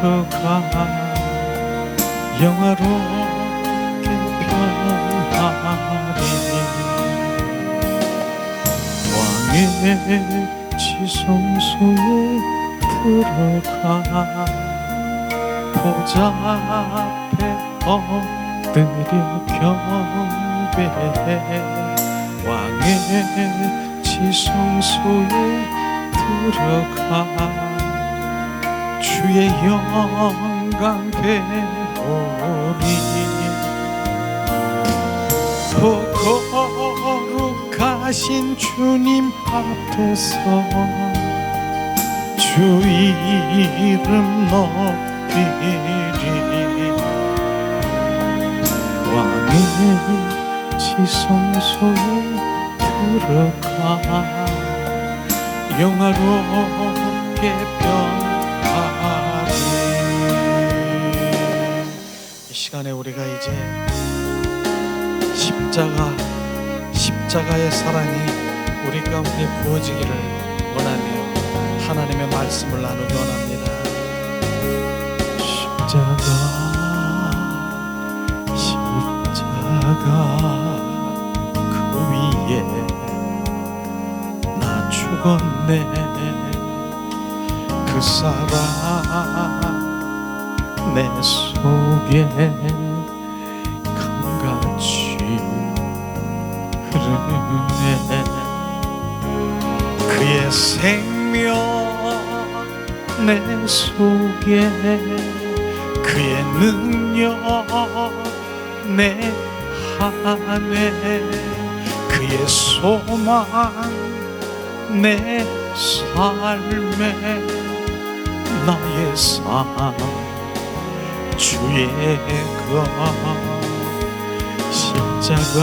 들어가 영화롭게 변하리. 왕의 지성소에 들어가 보좌 앞에 엎드려 경배해. 왕의 지성소에 들어가 주의 영광 배우리. 거룩하신 주님 앞에서 주 이름 높이리. 왕의 지성소에 들어가 영화롭게 변하리. 이 시간에 우리가 이제 십자가의 사랑이 우리 가운데 부어지기를 원하며 하나님의 말씀을 나누기 원합니다. 십자가 그 위에 나 죽었네. 그 사랑 내 속에 강같이 흐르네. 그의 생명 내 속에 그의 능력 내 안에 그의 소망 내 삶에 나의 삶 주의 것 십자가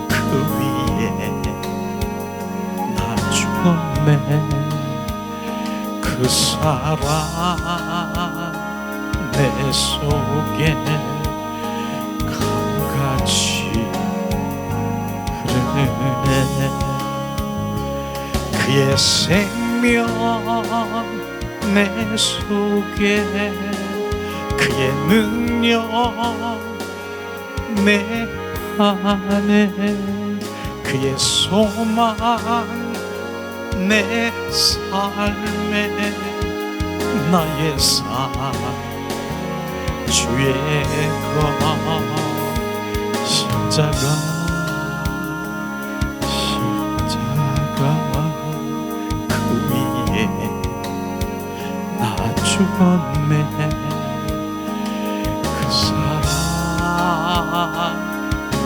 그 위에 나 죽었네. 그 사랑 내 속에 강같이 흐르네. 그의 생명 내 속에 그의 능력 내 안에 그의 소망 내 삶에 나의 삶 주의 것 십자가 그 위에 나 죽었네. 그 사랑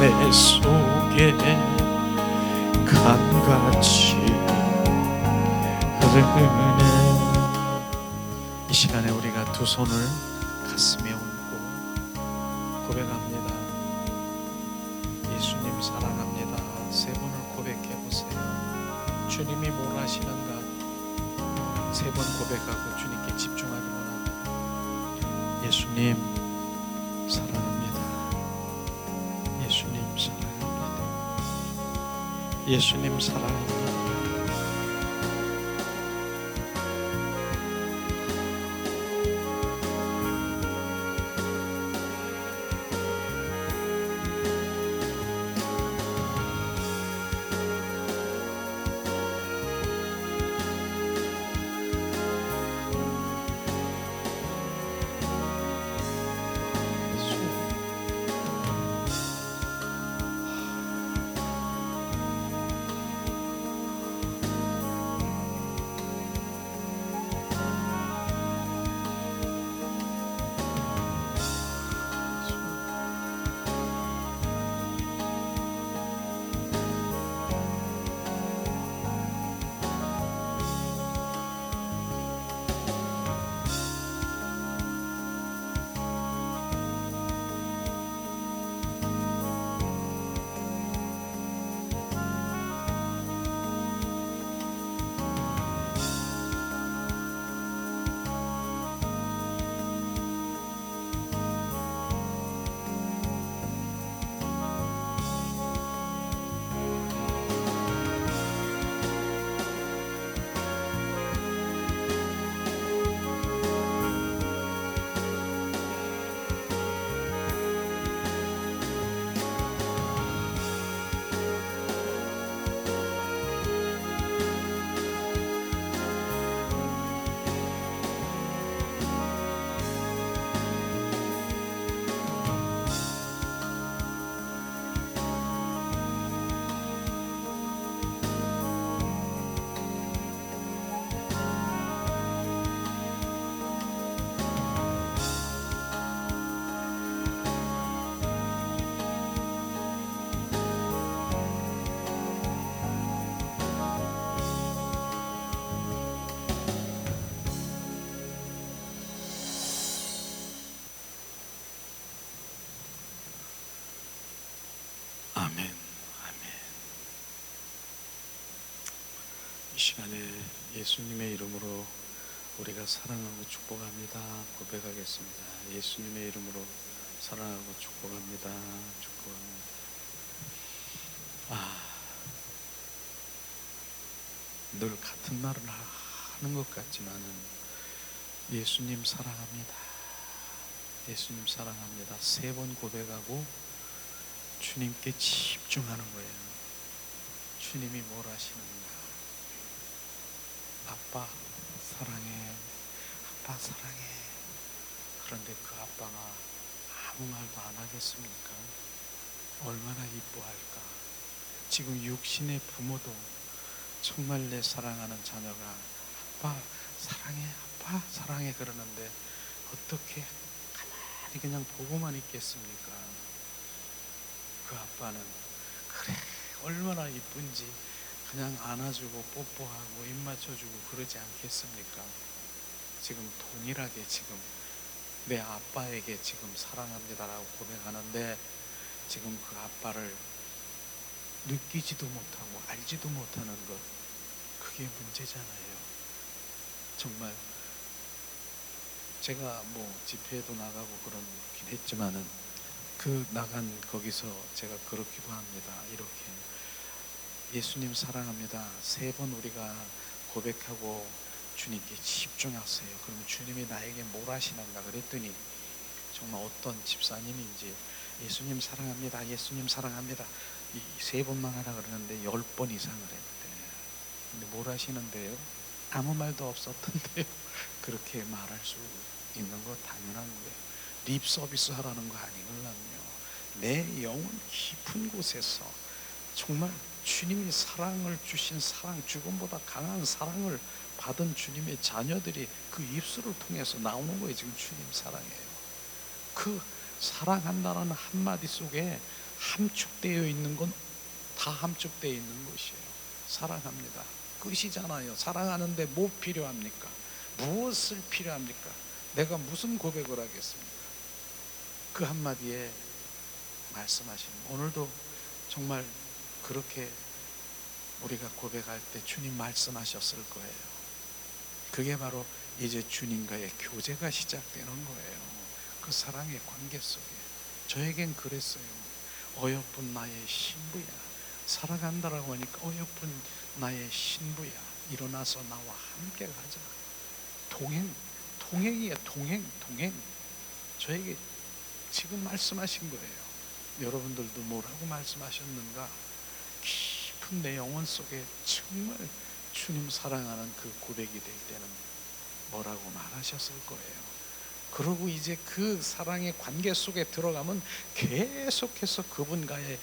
내 속에 강같이 흐르네. 이 시간에 우리가 두 손을 가슴에 얹고 고백합니다. 예수님 사랑합니다. 세 번을 고백해 보세요. 주님이 뭘 하시는가 세 번 고백하고 주님께 집중하기 원합니다. 예수님 사랑합니다. 예수님 사랑합니다. 예수님 사랑합니다. 시간에 예수님의 이름으로 우리가 사랑하고 축복합니다 고백하겠습니다. 예수님의 이름으로 사랑하고 축복합니다. 축복합니다. 늘 같은 말을 하는 것 같지만은 예수님 사랑합니다. 예수님 사랑합니다. 3번 고백하고 주님께 집중하는 거예요. 주님이 뭘 하시는가? 아빠 사랑해, 아빠 사랑해. 그런데 그 아빠가 아무 말도 안 하겠습니까? 얼마나 이뻐할까? 지금 육신의 부모도 정말 내 사랑하는 자녀가 아빠 사랑해, 아빠 사랑해 그러는데 어떻게 가만히 그냥 보고만 있겠습니까? 그 아빠는 그래 얼마나 이쁜지 그냥 안아주고 뽀뽀하고 입 맞춰주고 그러지 않겠습니까? 지금 동일하게 지금 내 아빠에게 지금 사랑합니다라고 고백하는데 지금 그 아빠를 느끼지도 못하고 알지도 못하는 것, 그게 문제잖아요. 정말 제가 뭐 집회에도 나가고 그러긴 했지만은 그 나간 거기서 제가 그렇기도 합니다. 이렇게 예수님 사랑합니다 3번 우리가 고백하고 주님께 집중하세요. 그러면 주님이 나에게 뭘 하시는가 그랬더니 정말 어떤 집사님인지 예수님 사랑합니다 예수님 사랑합니다 이 3번만 하라 그러는데 10번 이상을 했대. 근데 뭘 하시는데요? 아무 말도 없었던데요. 그렇게 말할 수 있는 거 당연한 거예요. 립 서비스 하라는 거 아니걸랑요. 내 영혼 깊은 곳에서 정말 주님이 사랑을 주신 사랑, 죽음보다 강한 사랑을 받은 주님의 자녀들이 그 입술을 통해서 나오는 거예요. 지금 주님 사랑해요. 그 사랑한다는 한마디 속에 함축되어 있는 건 다 함축되어 있는 것이에요. 사랑합니다. 끝이잖아요. 사랑하는데 뭐 필요합니까? 무엇을 필요합니까? 내가 무슨 고백을 하겠습니까? 그 한마디에 말씀하시는 오늘도 정말 그렇게 우리가 고백할 때 주님 말씀하셨을 거예요. 그게 바로 이제 주님과의 교제가 시작되는 거예요. 그 사랑의 관계 속에 저에겐 그랬어요. 어여쁜 나의 신부야. 살아간다라고 하니까 어여쁜 나의 신부야. 일어나서 나와 함께 가자. 동행이야. 동행. 저에게 지금 말씀하신 거예요. 여러분들도 뭐라고 말씀하셨는가? 깊은 내 영혼 속에 정말 주님 사랑하는 그 고백이 될 때는 뭐라고 말하셨을 거예요. 그리고 이제 그 사랑의 관계 속에 들어가면 계속해서 그분과의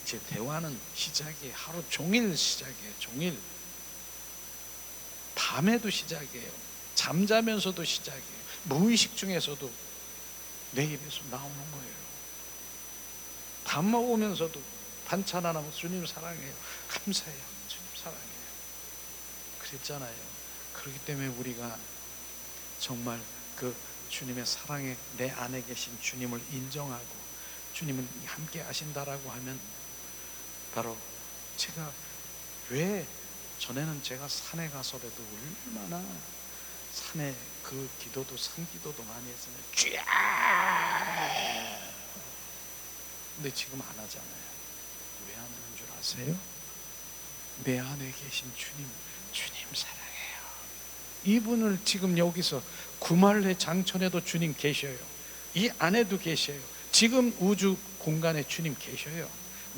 이제 대화는 시작이에요. 하루 종일 시작이에요. 종일 밤에도 시작이에요. 잠자면서도 시작이에요. 무의식 중에서도 내 입에서 나오는 거예요. 밥 먹으면서도 반찬 하나 주님 사랑해요. 감사해요. 주님 사랑해요. 그랬잖아요. 그렇기 때문에 우리가 정말 그 주님의 사랑에 내 안에 계신 주님을 인정하고 주님은 함께 하신다라고 하면 바로 제가 왜 전에는 제가 산에 가서라도 얼마나 산에 그 기도도 산기도도 많이 했으면 쥐야 근데 지금 안 하잖아요. 왜 안 하는 줄 아세요? 내 안에 계신 주님 사랑해요. 이분을 지금 여기서 구말레 장천에도 주님 계셔요. 이 안에도 계셔요. 지금 우주 공간에 주님 계셔요.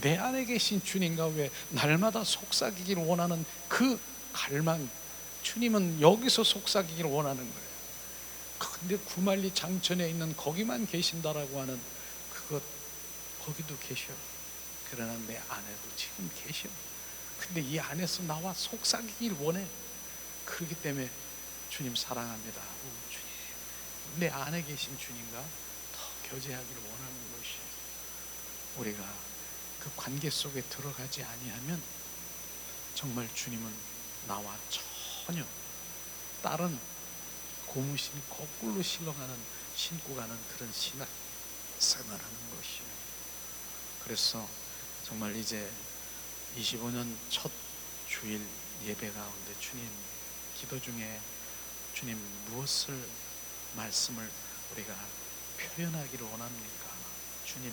내 안에 계신 주님과 왜 날마다 속삭이기를 원하는 그 갈망, 주님은 여기서 속삭이기를 원하는 거예요. 근데 구말리 장천에 있는 거기만 계신다라고 하는 그것, 거기도 계셔. 그러나 내 안에도 지금 계셔. 근데 이 안에서 나와 속삭이길 원해. 그렇기 때문에 주님 사랑합니다. 주님, 내 안에 계신 주님과 더 교제하기를 원하는 것이 우리가 그 관계 속에 들어가지 아니하면 정말 주님은 나와 전혀 다른 고무신 거꾸로 신고 가는 그런 신앙 생활하는 것이에요. 그래서 정말 이제 25년 첫 주일 예배 가운데 주님 기도 중에 주님 무엇을 말씀을 우리가 표현하기를 원합니까? 주님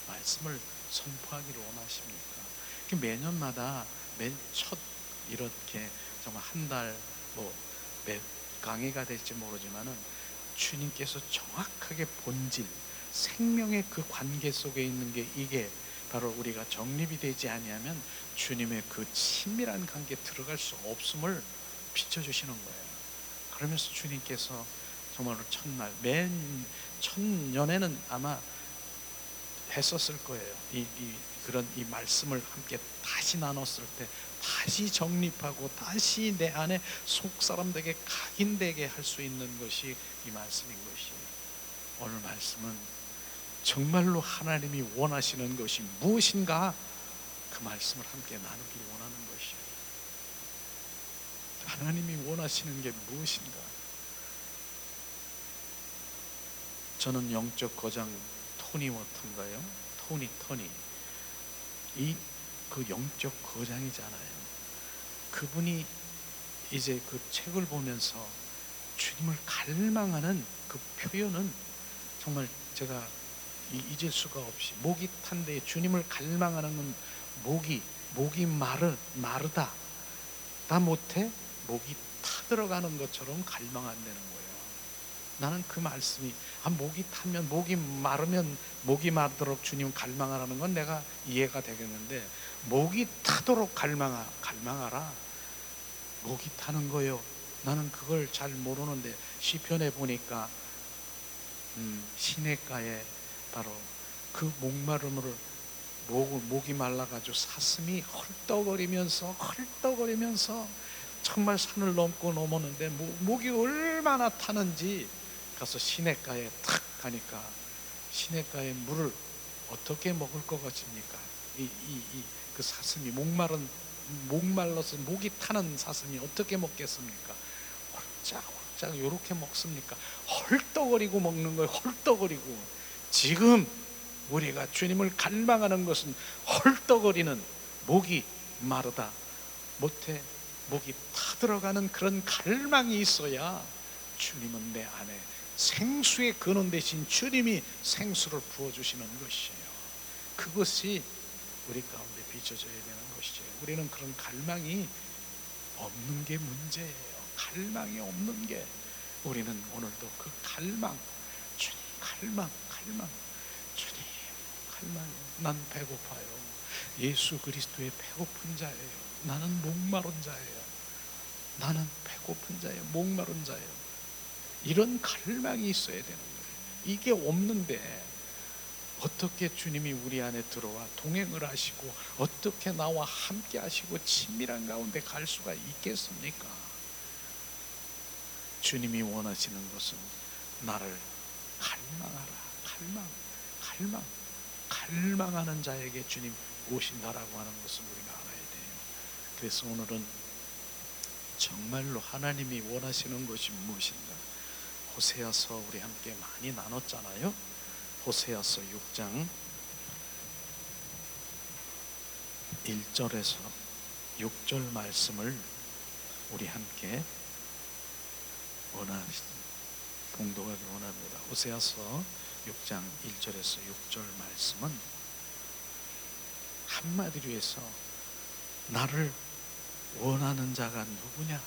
말씀을 선포하기를 원하십니까? 매년마다 맨 첫 이렇게 정말 한 달 몇 강의가 될지 모르지만은 주님께서 정확하게 본질 생명의 그 관계 속에 있는 게 이게 바로 우리가 정립이 되지 아니하면 주님의 그 친밀한 관계에 들어갈 수 없음을 비춰주시는 거예요. 그러면서 주님께서 정말로 첫날 맨 첫년에는 아마 했었을 거예요. 그런 이 말씀을 함께 다시 나눴을 때 다시 정립하고 다시 내 안에 속 사람들에게 각인되게 할 수 있는 것이 이 말씀인 것이, 오늘 말씀은 정말로 하나님이 원하시는 것이 무엇인가 그 말씀을 함께 나누길 원하는 것이에요. 하나님이 원하시는 게 무엇인가? 저는 영적 거장 토니 워터인가요? 토니 그 영적 거장이잖아요. 그분이 이제 그 책을 보면서 주님을 갈망하는 그 표현은 정말 제가 잊을 수가 없이, 목이 탄데 주님을 갈망하는 건 목이 마르다 다 못해 목이 타들어가는 것처럼 갈망한다는 거예요. 나는 그 말씀이 목이 타면 목이 마르면 목이 마르도록 주님 갈망하라는 건 내가 이해가 되겠는데, 목이 타도록 갈망하라, 목이 타는 거요. 나는 그걸 잘 모르는데 시편에 보니까 시냇가에 바로 그 목마름을 목이 말라가지고 사슴이 헐떡거리면서 정말 산을 넘었는데 목이 얼마나 타는지 가서 시냇가에 탁 가니까 시냇가에 물을 어떻게 먹을 것 같습니까? 그 사슴이 목말라서 목이 타는 사슴이 어떻게 먹겠습니까? 홀짝 요렇게 먹습니까? 헐떡거리고 먹는 거예요. 헐떡거리고. 지금 우리가 주님을 갈망하는 것은 헐떡거리는, 목이 마르다 못해 목이 타들어가는 그런 갈망이 있어야 주님은 내 안에 생수의 근원 대신 주님이 생수를 부어주시는 것이에요. 그것이 우리 가운데 비춰져야 되는 것이죠. 우리는 그런 갈망이 없는 게 문제예요. 갈망이 없는 게, 우리는 오늘도 그 갈망, 주님 갈망, 주님 갈망. 난 배고파요. 예수 그리스도의 배고픈 자예요. 나는 목마른 자예요. 나는 배고픈 자예요. 목마른 자예요. 이런 갈망이 있어야 되는 거예요. 이게 없는데 어떻게 주님이 우리 안에 들어와 동행을 하시고 어떻게 나와 함께 하시고 친밀한 가운데 갈 수가 있겠습니까? 주님이 원하시는 것은 나를 갈망하는 자에게 주님 오신다라고 하는 것을 우리가 알아야 돼요. 그래서 오늘은 정말로 하나님이 원하시는 것이 무엇인가, 호세아서 우리 함께 많이 나눴잖아요. 호세아서 6장 1절에서 6절 말씀을 우리 함께 봉독하기 원합니다. 호세아서 6장 1절에서 6절 말씀은 한마디로 해서 나를 원하는 자가 누구냐,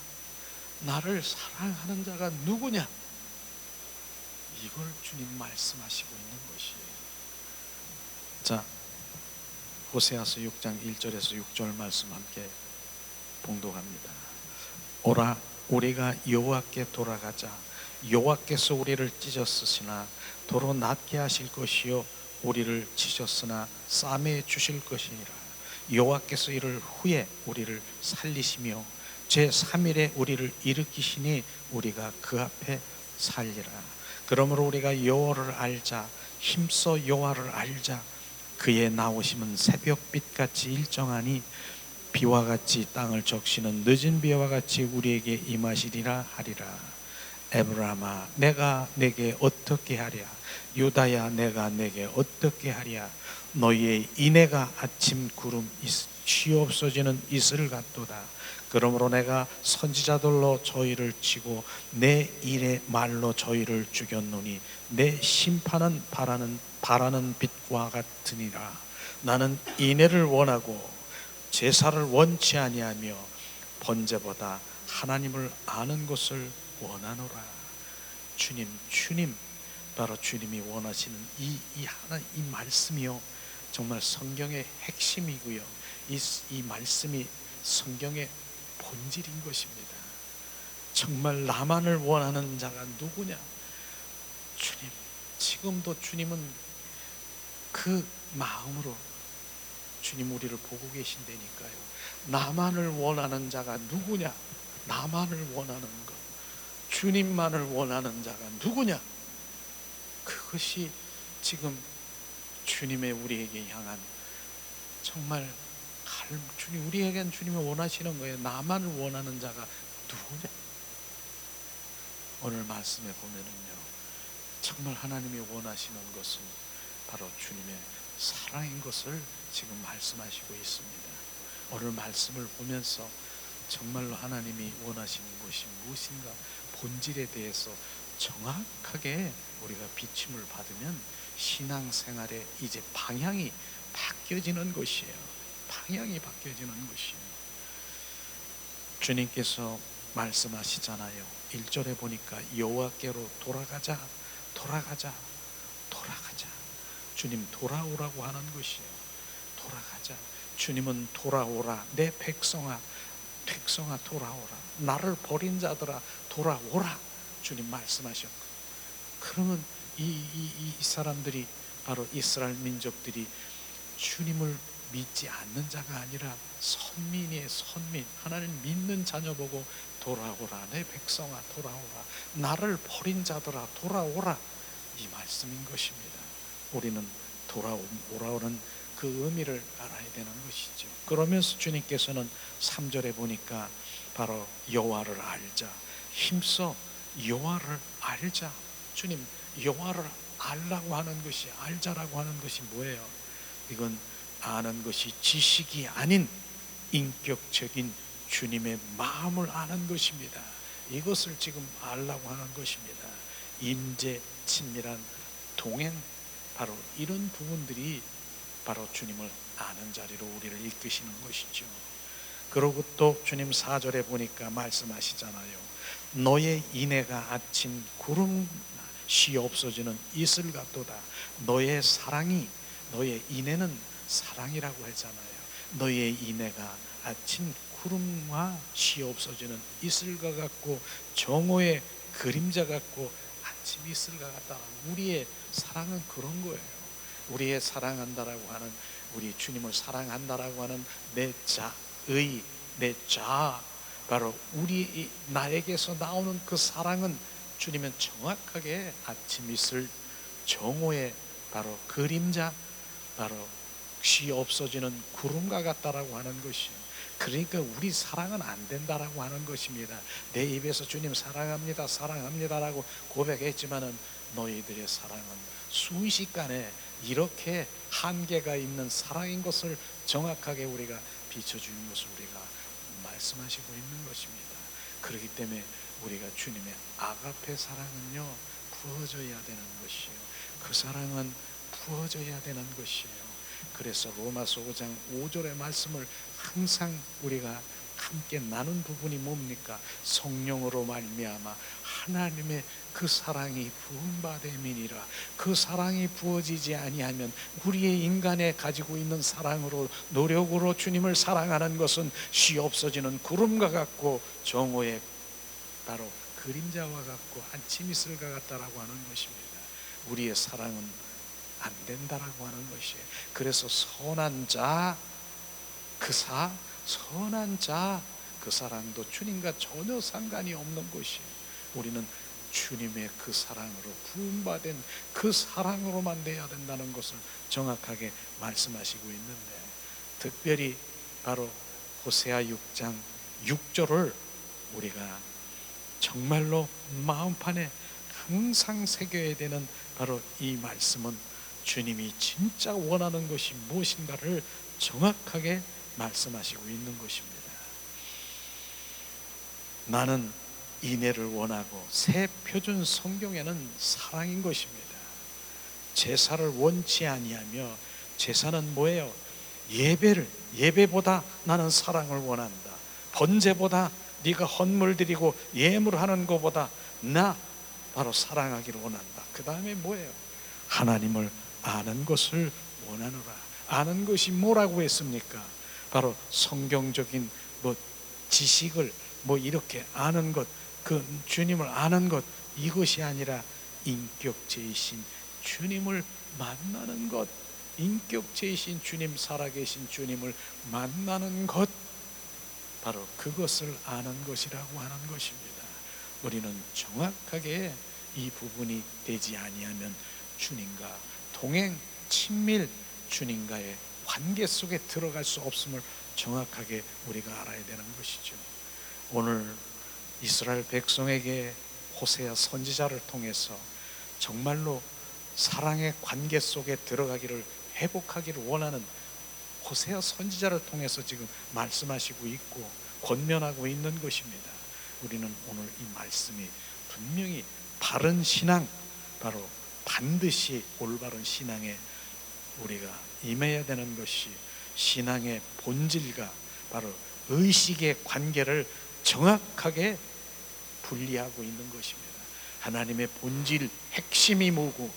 나를 사랑하는 자가 누구냐, 이걸 주님 말씀하시고 있는 것이에요. 자, 호세아서 6장 1절에서 6절 말씀 함께 봉독합니다. 오라, 우리가 여호와께 돌아가자. 여호와께서 우리를 찢었으나 도로 낫게 하실 것이요, 우리를 치셨으나 싸매 주실 것이니라. 여호와께서 이를 후에 우리를 살리시며 제3일에 우리를 일으키시니 우리가 그 앞에 살리라. 그러므로 우리가 여호와를 알자. 힘써 여호와를 알자. 그의 나오심은 새벽빛같이 일정하니 비와 같이 땅을 적시는 늦은 비와 같이 우리에게 임하시리라 하리라. 에브라임아, 내가 내게 어떻게 하랴? 유다야, 내가 내게 어떻게 하랴? 너희의 인애가 아침 구름 쥐 없어지는 이슬 같도다. 그러므로 내가 선지자들로 저희를 치고 내 일의 말로 저희를 죽였노니 내 심판은 바라는 빛과 같으니라. 나는 인애를 원하고 제사를 원치 아니하며 번제보다 하나님을 아는 것을 원하노라. 주님, 바로 주님이 원하시는 이 말씀이요, 정말 성경의 핵심이고요, 이 말씀이 성경의 본질인 것입니다. 정말 나만을 원하는 자가 누구냐? 주님, 지금도 주님은 그 마음으로 주님 우리를 보고 계신다니까요. 나만을 원하는 자가 누구냐? 나만을 원하는 것, 주님만을 원하는 자가 누구냐? 그것이 지금 주님의 우리에게 향한 정말 주님, 우리에겐 주님이 원하시는 거예요. 나만을 원하는 자가 누구냐? 오늘 말씀에 보면은요, 정말 하나님이 원하시는 것은 바로 주님의 사랑인 것을 지금 말씀하시고 있습니다. 오늘 말씀을 보면서 정말로 하나님이 원하시는 것이 무엇인가, 본질에 대해서 정확하게 우리가 비침을 받으면 신앙생활의 이제 방향이 바뀌어지는 것이에요. 방향이 바뀌어지는 것이에요. 주님께서 말씀하시잖아요. 1절에 보니까 여호와께로 돌아가자. 주님 돌아오라고 하는 것이에요. 돌아가자. 주님은 돌아오라. 내 백성아 돌아오라. 나를 버린 자들아 돌아오라. 주님 말씀하셨고, 그러면 이 사람들이, 바로 이스라엘 민족들이 주님을 믿지 않는 자가 아니라 선민이에요. 선민. 하나님 믿는 자녀 보고 돌아오라. 내 백성아 돌아오라. 나를 버린 자들아 돌아오라. 이 말씀인 것입니다. 우리는 돌아오라는 그 의미를 알아야 되는 것이죠. 그러면서 주님께서는 3절에 보니까 바로 여호와를 알자. 힘써 여호와를 알자. 주님, 여호와를 알라고 하는 것이, 알자라고 하는 것이 뭐예요? 이건 아는 것이 지식이 아닌 인격적인 주님의 마음을 아는 것입니다. 이것을 지금 알라고 하는 것입니다. 임재, 친밀한 동행, 바로 이런 부분들이 바로 주님을 아는 자리로 우리를 이끄시는 것이죠. 그리고 또 주님 4절에 보니까 말씀하시잖아요. 너의 인애가 아침 구름 시 없어지는 이슬 같도다. 너의 사랑이, 너의 인애는 사랑이라고 했잖아요. 너의 인애가 아침 구름과 시 없어지는 이슬과 같고 정오의 그림자 같고 아침 이슬과 같다. 우리의 사랑은 그런 거예요. 우리의 사랑한다라고 하는, 우리 주님을 사랑한다라고 하는 내 자아, 바로 나에게서 나오는 그 사랑은 주님은 정확하게 아침 이슬, 정오의 바로 그림자, 바로 시 없어지는 구름과 같다라고 하는 것이에요. 그러니까 우리 사랑은 안 된다라고 하는 것입니다. 내 입에서 주님 사랑합니다라고 고백했지만은 너희들의 사랑은 순식간에 이렇게 한계가 있는 사랑인 것을 정확하게 우리가 비춰주는 것을 우리가 말씀하시고 있는 것입니다. 그렇기 때문에 우리가 주님의 아가페 사랑은요, 부어져야 되는 것이에요. 그 사랑은 부어져야 되는 것이에요. 그래서 로마서 5장 5절의 말씀을 항상 우리가 함께 나눈 부분이 뭡니까? 성령으로 말미암아 하나님의 그 사랑이 부음받음이니라. 그 사랑이 부어지지 아니하면 우리의 인간에 가지고 있는 사랑으로, 노력으로 주님을 사랑하는 것은 시 없어지는 구름과 같고 정오의 바로 그림자와 같고 아침 이슬과 같다라고 하는 것입니다. 우리의 사랑은 안 된다라고 하는 것이에요. 그래서 선한 자, 그 사랑도 주님과 전혀 상관이 없는 것이에요. 우리는 주님의 그 사랑으로 부음받은 그 사랑으로만 돼야 된다는 것을 정확하게 말씀하시고 있는데, 특별히 바로 호세아 6장 6절을 우리가 정말로 마음판에 항상 새겨야 되는 바로 이 말씀은 주님이 진짜 원하는 것이 무엇인가를 정확하게 말씀하시고 있는 것입니다. 나는 인애를 원하고, 새 표준 성경에는 사랑인 것입니다. 제사를 원치 아니하며, 제사는 뭐예요? 예배보다 나는 사랑을 원한다. 번제보다, 네가 헌물 드리고 예물하는 것보다 나 바로 사랑하기를 원한다. 그 다음에 뭐예요? 하나님을 아는 것을 원하노라. 아는 것이 뭐라고 했습니까? 바로 성경적인 지식을 이렇게 아는 것, 그 주님을 아는 것, 이것이 아니라 인격체이신 주님을 만나는 것, 인격체이신 주님, 살아계신 주님을 만나는 것, 바로 그것을 아는 것이라고 하는 것입니다. 우리는 정확하게 이 부분이 되지 아니하면 주님과 동행, 친밀, 주님과의 관계 속에 들어갈 수 없음을 정확하게 우리가 알아야 되는 것이죠. 오늘 이스라엘 백성에게 호세아 선지자를 통해서 정말로 사랑의 관계 속에 들어가기를, 회복하기를 원하는 호세아 선지자를 통해서 지금 말씀하시고 있고 권면하고 있는 것입니다. 우리는 오늘 이 말씀이 분명히 바른 신앙, 바로 반드시 올바른 신앙에 우리가 임해야 되는 것이, 신앙의 본질과 바로 의식의 관계를 정확하게 분리하고 있는 것입니다. 하나님의 본질, 핵심이 뭐고,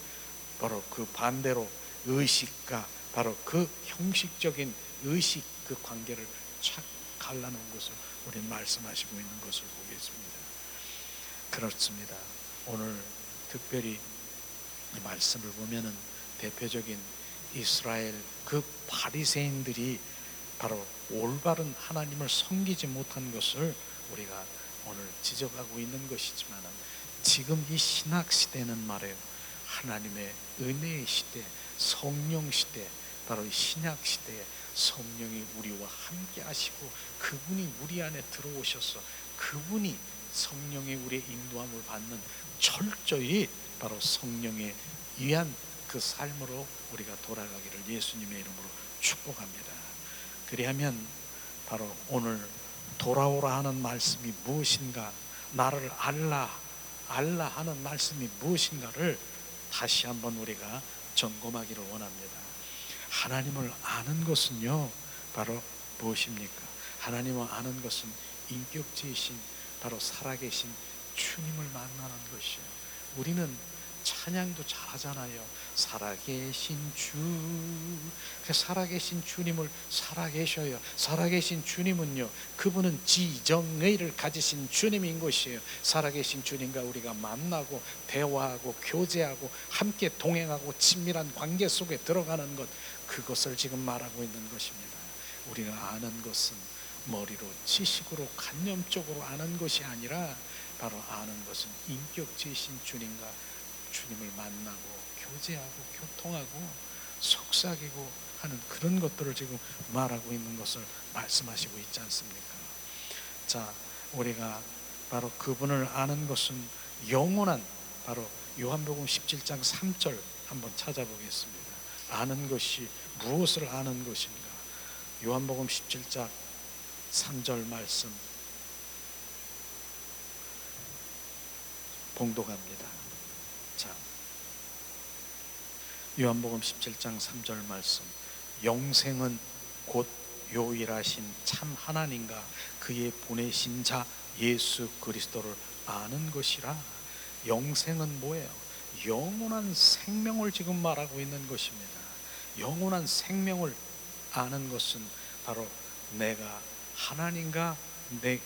바로 그 반대로 의식과 바로 그 형식적인 의식, 그 관계를 착 갈라놓은 것을 우리는 말씀하시고 있는 것을 보겠습니다. 그렇습니다. 오늘 특별히 이 말씀을 보면은 대표적인 이스라엘 그 바리새인들이 바로 올바른 하나님을 섬기지 못한 것을 우리가 오늘 지적하고 있는 것이지만, 지금 이 신학 시대는 말이에요, 하나님의 은혜의 시대, 성령 시대, 바로 이 신약 시대에 성령이 우리와 함께 하시고 그분이 우리 안에 들어오셔서 그분이 성령의 우리의 인도함을 받는, 철저히 바로 성령에 의한 그 삶으로 우리가 돌아가기를 예수님의 이름으로 축복합니다. 그리하면 바로 오늘 돌아오라 하는 말씀이 무엇인가, 나를 알라 하는 말씀이 무엇인가를 다시 한번 우리가 점검하기를 원합니다. 하나님을 아는 것은요, 바로 무엇입니까? 하나님을 아는 것은 인격체이신 바로 살아계신 주님을 만나는 것이에요. 우리는 찬양도 잘하잖아요. 살아계신 주, 살아계신 주님을 살아계셔요. 살아계신 주님은요, 그분은 지정의를 가지신 주님인 것이에요. 살아계신 주님과 우리가 만나고 대화하고 교제하고 함께 동행하고 친밀한 관계 속에 들어가는 것, 그것을 지금 말하고 있는 것입니다. 우리가 아는 것은 머리로, 지식으로, 관념적으로 아는 것이 아니라, 바로 아는 것은 인격체이신 주님과 주님을 만나고 교제하고 교통하고 속삭이고 하는 그런 것들을 지금 말하고 있는 것을 말씀하시고 있지 않습니까? 자, 우리가 바로 그분을 아는 것은 영원한, 바로 요한복음 17장 3절 한번 찾아보겠습니다. 아는 것이 무엇을 아는 것인가? 요한복음 17장 3절 말씀 봉독합니다. 자, 요한복음 17장 3절 말씀, 영생은 곧 유일하신 참 하나님과 그의 보내신 자 예수 그리스도를 아는 것이라. 영생은 뭐예요? 영원한 생명을 지금 말하고 있는 것입니다. 영원한 생명을 아는 것은 바로 내가 하나님과 내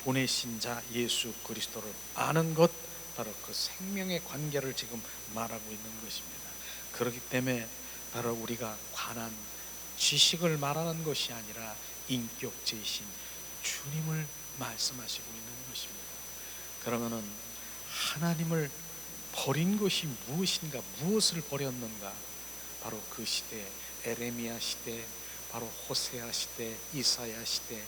보내신 자 예수 그리스도를 아는 것, 바로 그 생명의 관계를 지금 말하고 있는 것입니다. 그렇기 때문에 바로 우리가 관한 지식을 말하는 것이 아니라 인격체이신 주님을 말씀하시고 있는 것입니다. 그러면은 하나님을 버린 것이 무엇인가, 무엇을 버렸는가? 바로 그 시대, 에레미야 시대, 바로 호세아 시대, 이사야 시대,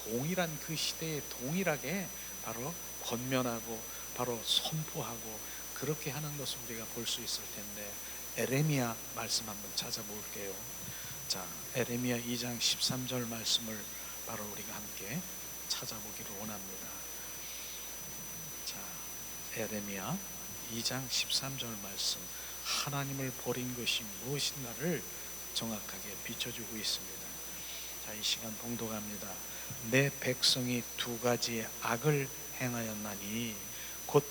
동일한 그 시대에 동일하게 바로 권면하고 바로 선포하고 그렇게 하는 것을 우리가 볼 수 있을 텐데, 에레미야 말씀 한번 찾아볼게요. 자, 에레미야 2장 13절 말씀을 바로 우리가 함께 찾아보기를 원합니다. 자, 에레미야 2장 13절 말씀, 하나님을 버린 것이 무엇인가를 정확하게 비춰주고 있습니다. 자, 이 시간 봉독합니다. 내 백성이 두 가지의 악을 행하였나니 곧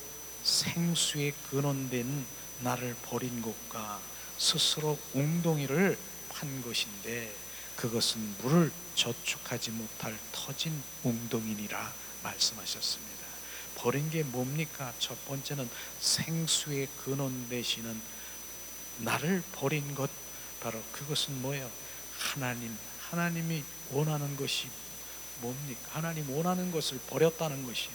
생수의 근원된 나를 버린 것과 스스로 웅덩이를 판 것인데 그것은 물을 저축하지 못할 터진 웅덩이니라 말씀하셨습니다. 버린 게 뭡니까? 첫 번째는 생수의 근원 되시는 나를 버린 것, 바로 그것은 뭐예요? 하나님이 원하는 것이 뭡니까? 하나님 원하는 것을 버렸다는 것이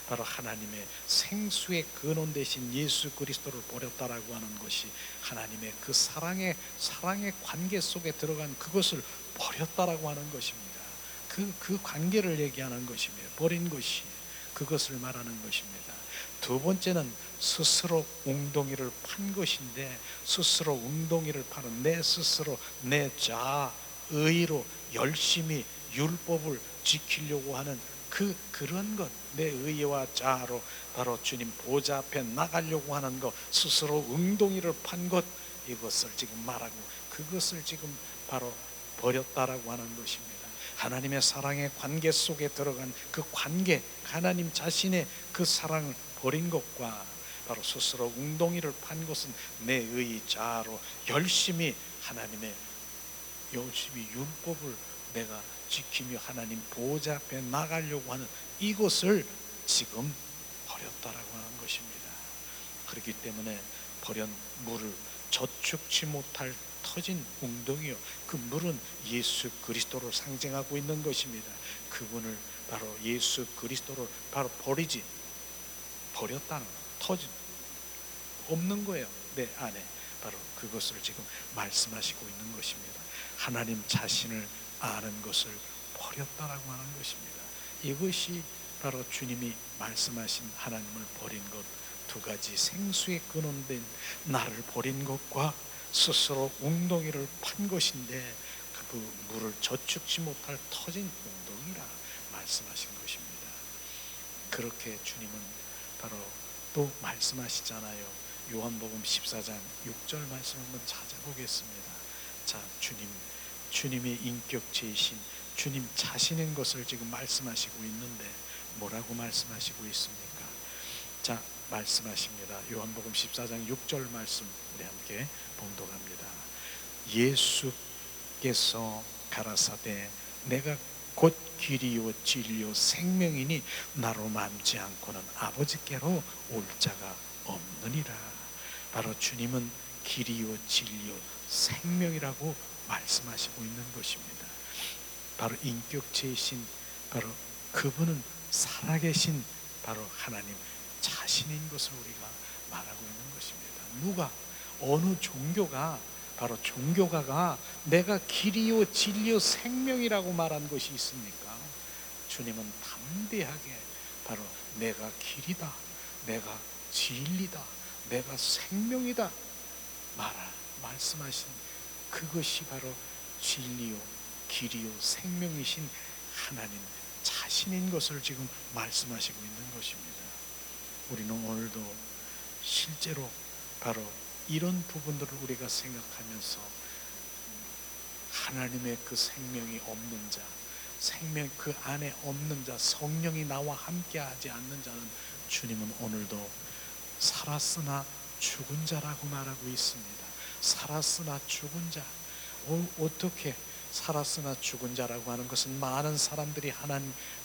바로 하나님의 생수의 근원 되신 예수 그리스도를 버렸다라고 하는 것이 하나님의 그 사랑의 관계 속에 들어간 그것을 버렸다라고 하는 것입니다. 그 관계를 얘기하는 것입니다. 버린 것이 그것을 말하는 것입니다. 두 번째는 스스로 웅덩이를 판 것인데, 스스로 웅덩이를 파는 내 스스로 내 자의로 열심히 율법을 지키려고 하는 그런 것, 내 의와 자아로 바로 주님 보좌 앞에 나가려고 하는 것, 스스로 웅덩이를 판 것, 이것을 지금 말하고 그것을 지금 바로 버렸다라고 하는 것입니다. 하나님의 사랑의 관계 속에 들어간 그 관계, 하나님 자신의 그 사랑을 버린 것과 바로 스스로 웅덩이를 판 것은 내 의 자아로 열심히 율법을 내가 지키며 하나님 보좌 앞에 나가려고 하는 이것을 지금 버렸다라고 하는 것입니다. 그렇기 때문에 버린 물을 저축치 못할 터진 웅덩이요, 그 물은 예수 그리스도를 상징하고 있는 것입니다. 그분을 바로 예수 그리스도를 바로 버렸다는 터진 없는 거예요. 내 안에 바로 그것을 지금 말씀하시고 있는 것입니다. 하나님 자신을 아는 것을 버렸다라고 하는 것입니다. 이것이 바로 주님이 말씀하신 하나님을 버린 것, 두 가지 생수의 근원된 나를 버린 것과 스스로 웅덩이를 판 것인데 그 물을 저축치 못할 터진 웅덩이라 말씀하신 것입니다. 그렇게 주님은 바로 또 말씀하시잖아요. 요한복음 14장 6절 말씀 한번 찾아보겠습니다. 자, 주님의 인격체이신 주님 자신인 것을 지금 말씀하시고 있는데 뭐라고 말씀하시고 있습니까? 자, 말씀하십니다. 요한복음 14장 6절 말씀 우리 함께 봉독합니다. 예수께서 가라사대 내가 곧 길이요 진리요 생명이니 나로 맘지 않고는 아버지께로 올 자가 없느니라. 바로 주님은 길이요 진리요 생명이라고 말씀하시고 있는 것입니다. 바로 인격체이신 바로 그분은 살아계신 바로 하나님 자신인 것을 우리가 말하고 있는 것입니다. 어느 종교가 바로 종교가가 내가 길이요 진리요 생명이라고 말한 것이 있습니까? 주님은 담대하게 바로 내가 길이다, 내가 진리다, 내가 생명이다 말씀하신 그것이 바로 진리요 길이요 생명이신 하나님 자신인 것을 지금 말씀하시고 있는 것입니다. 우리는 오늘도 실제로 바로 이런 부분들을 우리가 생각하면서 하나님의 그 생명이 없는 자, 생명 그 안에 없는 자, 성령이 나와 함께하지 않는 자는 주님은 오늘도 살았으나 죽은 자라고 말하고 있습니다. 살았으나 죽은 자. 어떻게 살았으나 죽은 자라고 하는 것은 많은 사람들이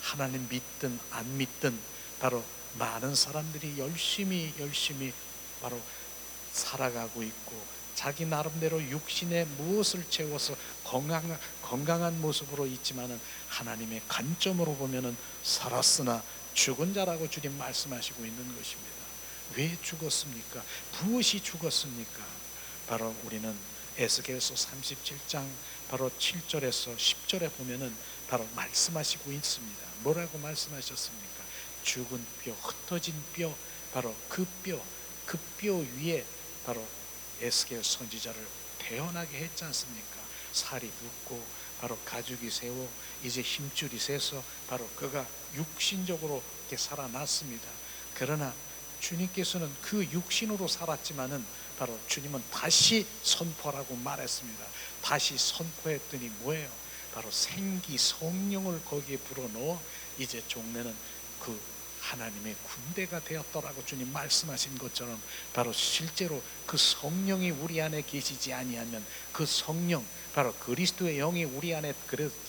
하나님 믿든 안 믿든 바로 많은 사람들이 열심히 바로 살아가고 있고 자기 나름대로 육신에 무엇을 채워서 건강한 모습으로 있지만은 하나님의 관점으로 보면은 살았으나 죽은 자라고 주님 말씀하시고 있는 것입니다. 왜 죽었습니까? 무엇이 죽었습니까? 바로 우리는 에스겔서 37장 바로 7절에서 10절에 보면은 바로 말씀하시고 있습니다. 뭐라고 말씀하셨습니까? 죽은 뼈, 흩어진 뼈, 바로 그 뼈 위에 바로 에스겔 선지자를 태어나게 했지 않습니까? 살이 붙고 바로 가죽이 세워 이제 힘줄이 세서 바로 그가 육신적으로 이렇게 살아났습니다. 그러나 주님께서는 그 육신으로 살았지만은 바로 주님은 다시 선포라고 말했습니다. 다시 선포했더니 뭐예요? 바로 생기 성령을 거기에 불어넣어 이제 종래는 그 하나님의 군대가 되었더라고 주님 말씀하신 것처럼 바로 실제로 그 성령이 우리 안에 계시지 아니하면, 그 성령 바로 그리스도의 영이 우리 안에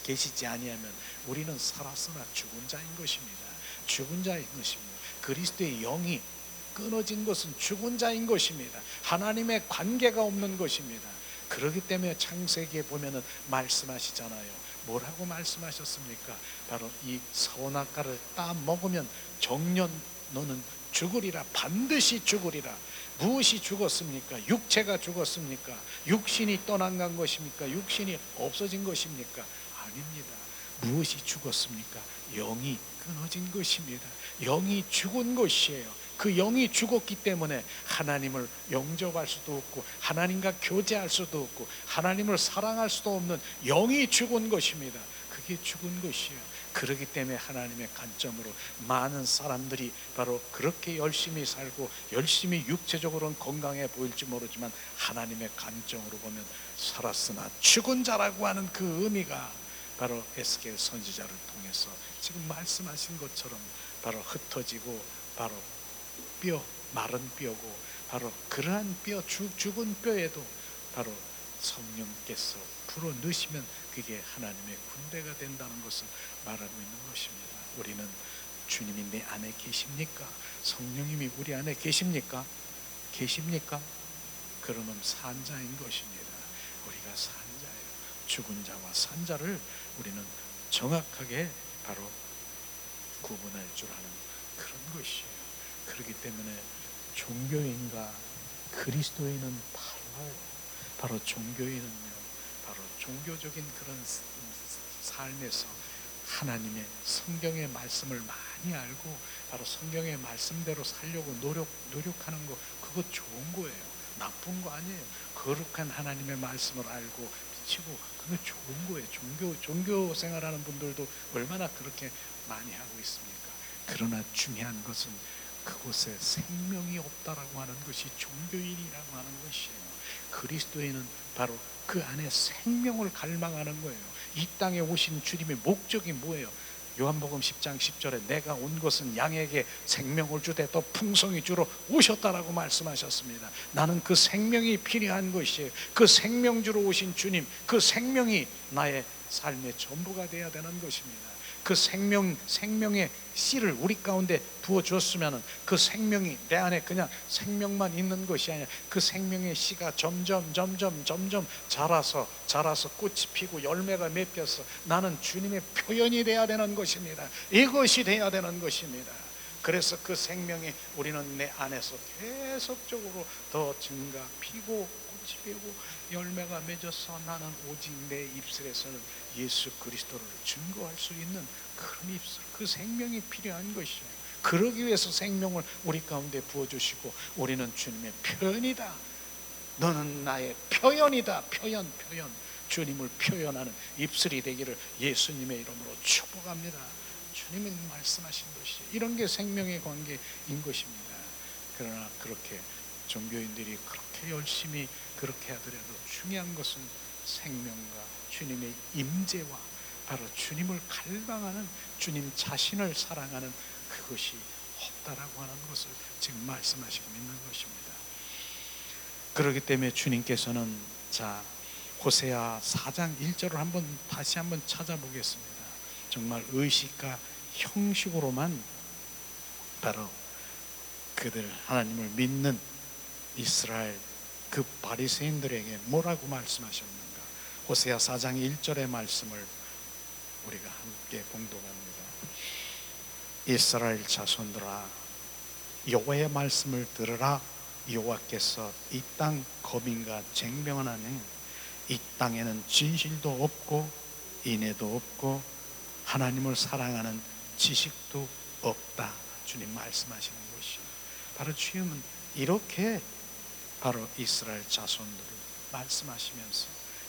계시지 아니하면 우리는 살았으나 죽은 자인 것입니다. 죽은 자인 것입니다. 그리스도의 영이 끊어진 것은 죽은 자인 것입니다. 하나님의 관계가 없는 것입니다. 그렇기 때문에 창세기에 보면은 말씀하시잖아요. 뭐라고 말씀하셨습니까? 바로 이 선악과를 따 먹으면 정년 너는 죽으리라. 반드시 죽으리라. 무엇이 죽었습니까? 육체가 죽었습니까? 육신이 떠나간 것입니까? 육신이 없어진 것입니까? 아닙니다. 무엇이 죽었습니까? 영이 끊어진 것입니다. 영이 죽은 것이에요. 그 영이 죽었기 때문에 하나님을 영접할 수도 없고 하나님과 교제할 수도 없고 하나님을 사랑할 수도 없는 영이 죽은 것입니다. 그게 죽은 것이에요. 그렇기 때문에 하나님의 관점으로 많은 사람들이 바로 그렇게 열심히 살고 열심히 육체적으로는 건강해 보일지 모르지만 하나님의 관점으로 보면 살았으나 죽은 자라고 하는 그 의미가 바로 에스겔 선지자를 통해서 지금 말씀하신 것처럼 바로 흩어지고 바로 뼈, 마른 뼈고 바로 그러한 뼈, 죽은 뼈에도 바로 성령께서 불어 넣으시면 그게 하나님의 군대가 된다는 것을 말하고 있는 것입니다. 우리는 주님이 내 안에 계십니까? 성령님이 우리 안에 계십니까? 계십니까? 그러면 산자인 것입니다. 우리가 산자예요. 죽은 자와 산자를 우리는 정확하게 바로 구분할 줄 아는 그런 것이에요. 그렇기 때문에 종교인과 그리스도인은 달라요. 바로 종교인은요, 바로 종교적인 그런 삶에서 하나님의 성경의 말씀을 많이 알고 바로 성경의 말씀대로 살려고 노력하는 거, 그거 좋은 거예요. 나쁜 거 아니에요. 거룩한 하나님의 말씀을 알고 비치고 그거 좋은 거예요. 종교 생활하는 분들도 얼마나 그렇게 많이 하고 있습니까? 그러나 중요한 것은 그곳에 생명이 없다라고 하는 것이 종교인이라고 하는 것이에요. 그리스도인은 바로 그 안에 생명을 갈망하는 거예요. 이 땅에 오신 주님의 목적이 뭐예요? 요한복음 10장 10절에 내가 온 것은 양에게 생명을 주되 더 풍성히 주러 오셨다라고 말씀하셨습니다. 나는 그 생명이 필요한 것이에요. 그 생명 주러 오신 주님, 그 생명이 나의 삶의 전부가 되어야 되는 것입니다. 그 생명의 씨를 우리 가운데 부어주었으면 그 생명이 내 안에 그냥 생명만 있는 것이 아니라 그 생명의 씨가 점점 자라서 꽃이 피고 열매가 맺혀서 나는 주님의 표현이 되어야 되는 것입니다. 이것이 되어야 되는 것입니다. 그래서 그 생명이 우리는 내 안에서 계속적으로 더 증가, 피고 꽃이 피고 열매가 맺어서 나는 오직 내 입술에서는 예수 그리스도를 증거할 수 있는 그런 입술, 그 생명이 필요한 것이에요. 그러기 위해서 생명을 우리 가운데 부어주시고 우리는 주님의 표현이다. 너는 나의 표현이다. 표현. 주님을 표현하는 입술이 되기를 예수님의 이름으로 축복합니다. 주님이 말씀하신 것이 이런 게 생명의 관계인 것입니다. 그러나 그렇게 종교인들이 그렇게 열심히 그렇게 하더라도 중요한 것은 생명과 주님의 임재와 바로 주님을 갈망하는, 주님 자신을 사랑하는 그것이 없다라고 하는 것을 지금 말씀하시고 있는 것입니다. 그렇기 때문에 주님께서는 호세아 4장 1절을 다시 한번 찾아보겠습니다. 정말 의식과 형식으로만 바로 그들 하나님을 믿는 이스라엘 그 바리새인들에게 뭐라고 말씀하셨는가? 호세아 4장 1절의 말씀을 우리가 함께 공독합니다. 이스라엘 자손들아 여호와의 말씀을 들으라. 여호와께서 이 땅 거민과 쟁병하나니 이 땅에는 진실도 없고 인애도 없고 하나님을 사랑하는 지식도 없다. 주님 말씀하시는 것이 바로 주님은 이렇게 바로 이스라엘 자손들을 말씀하시면서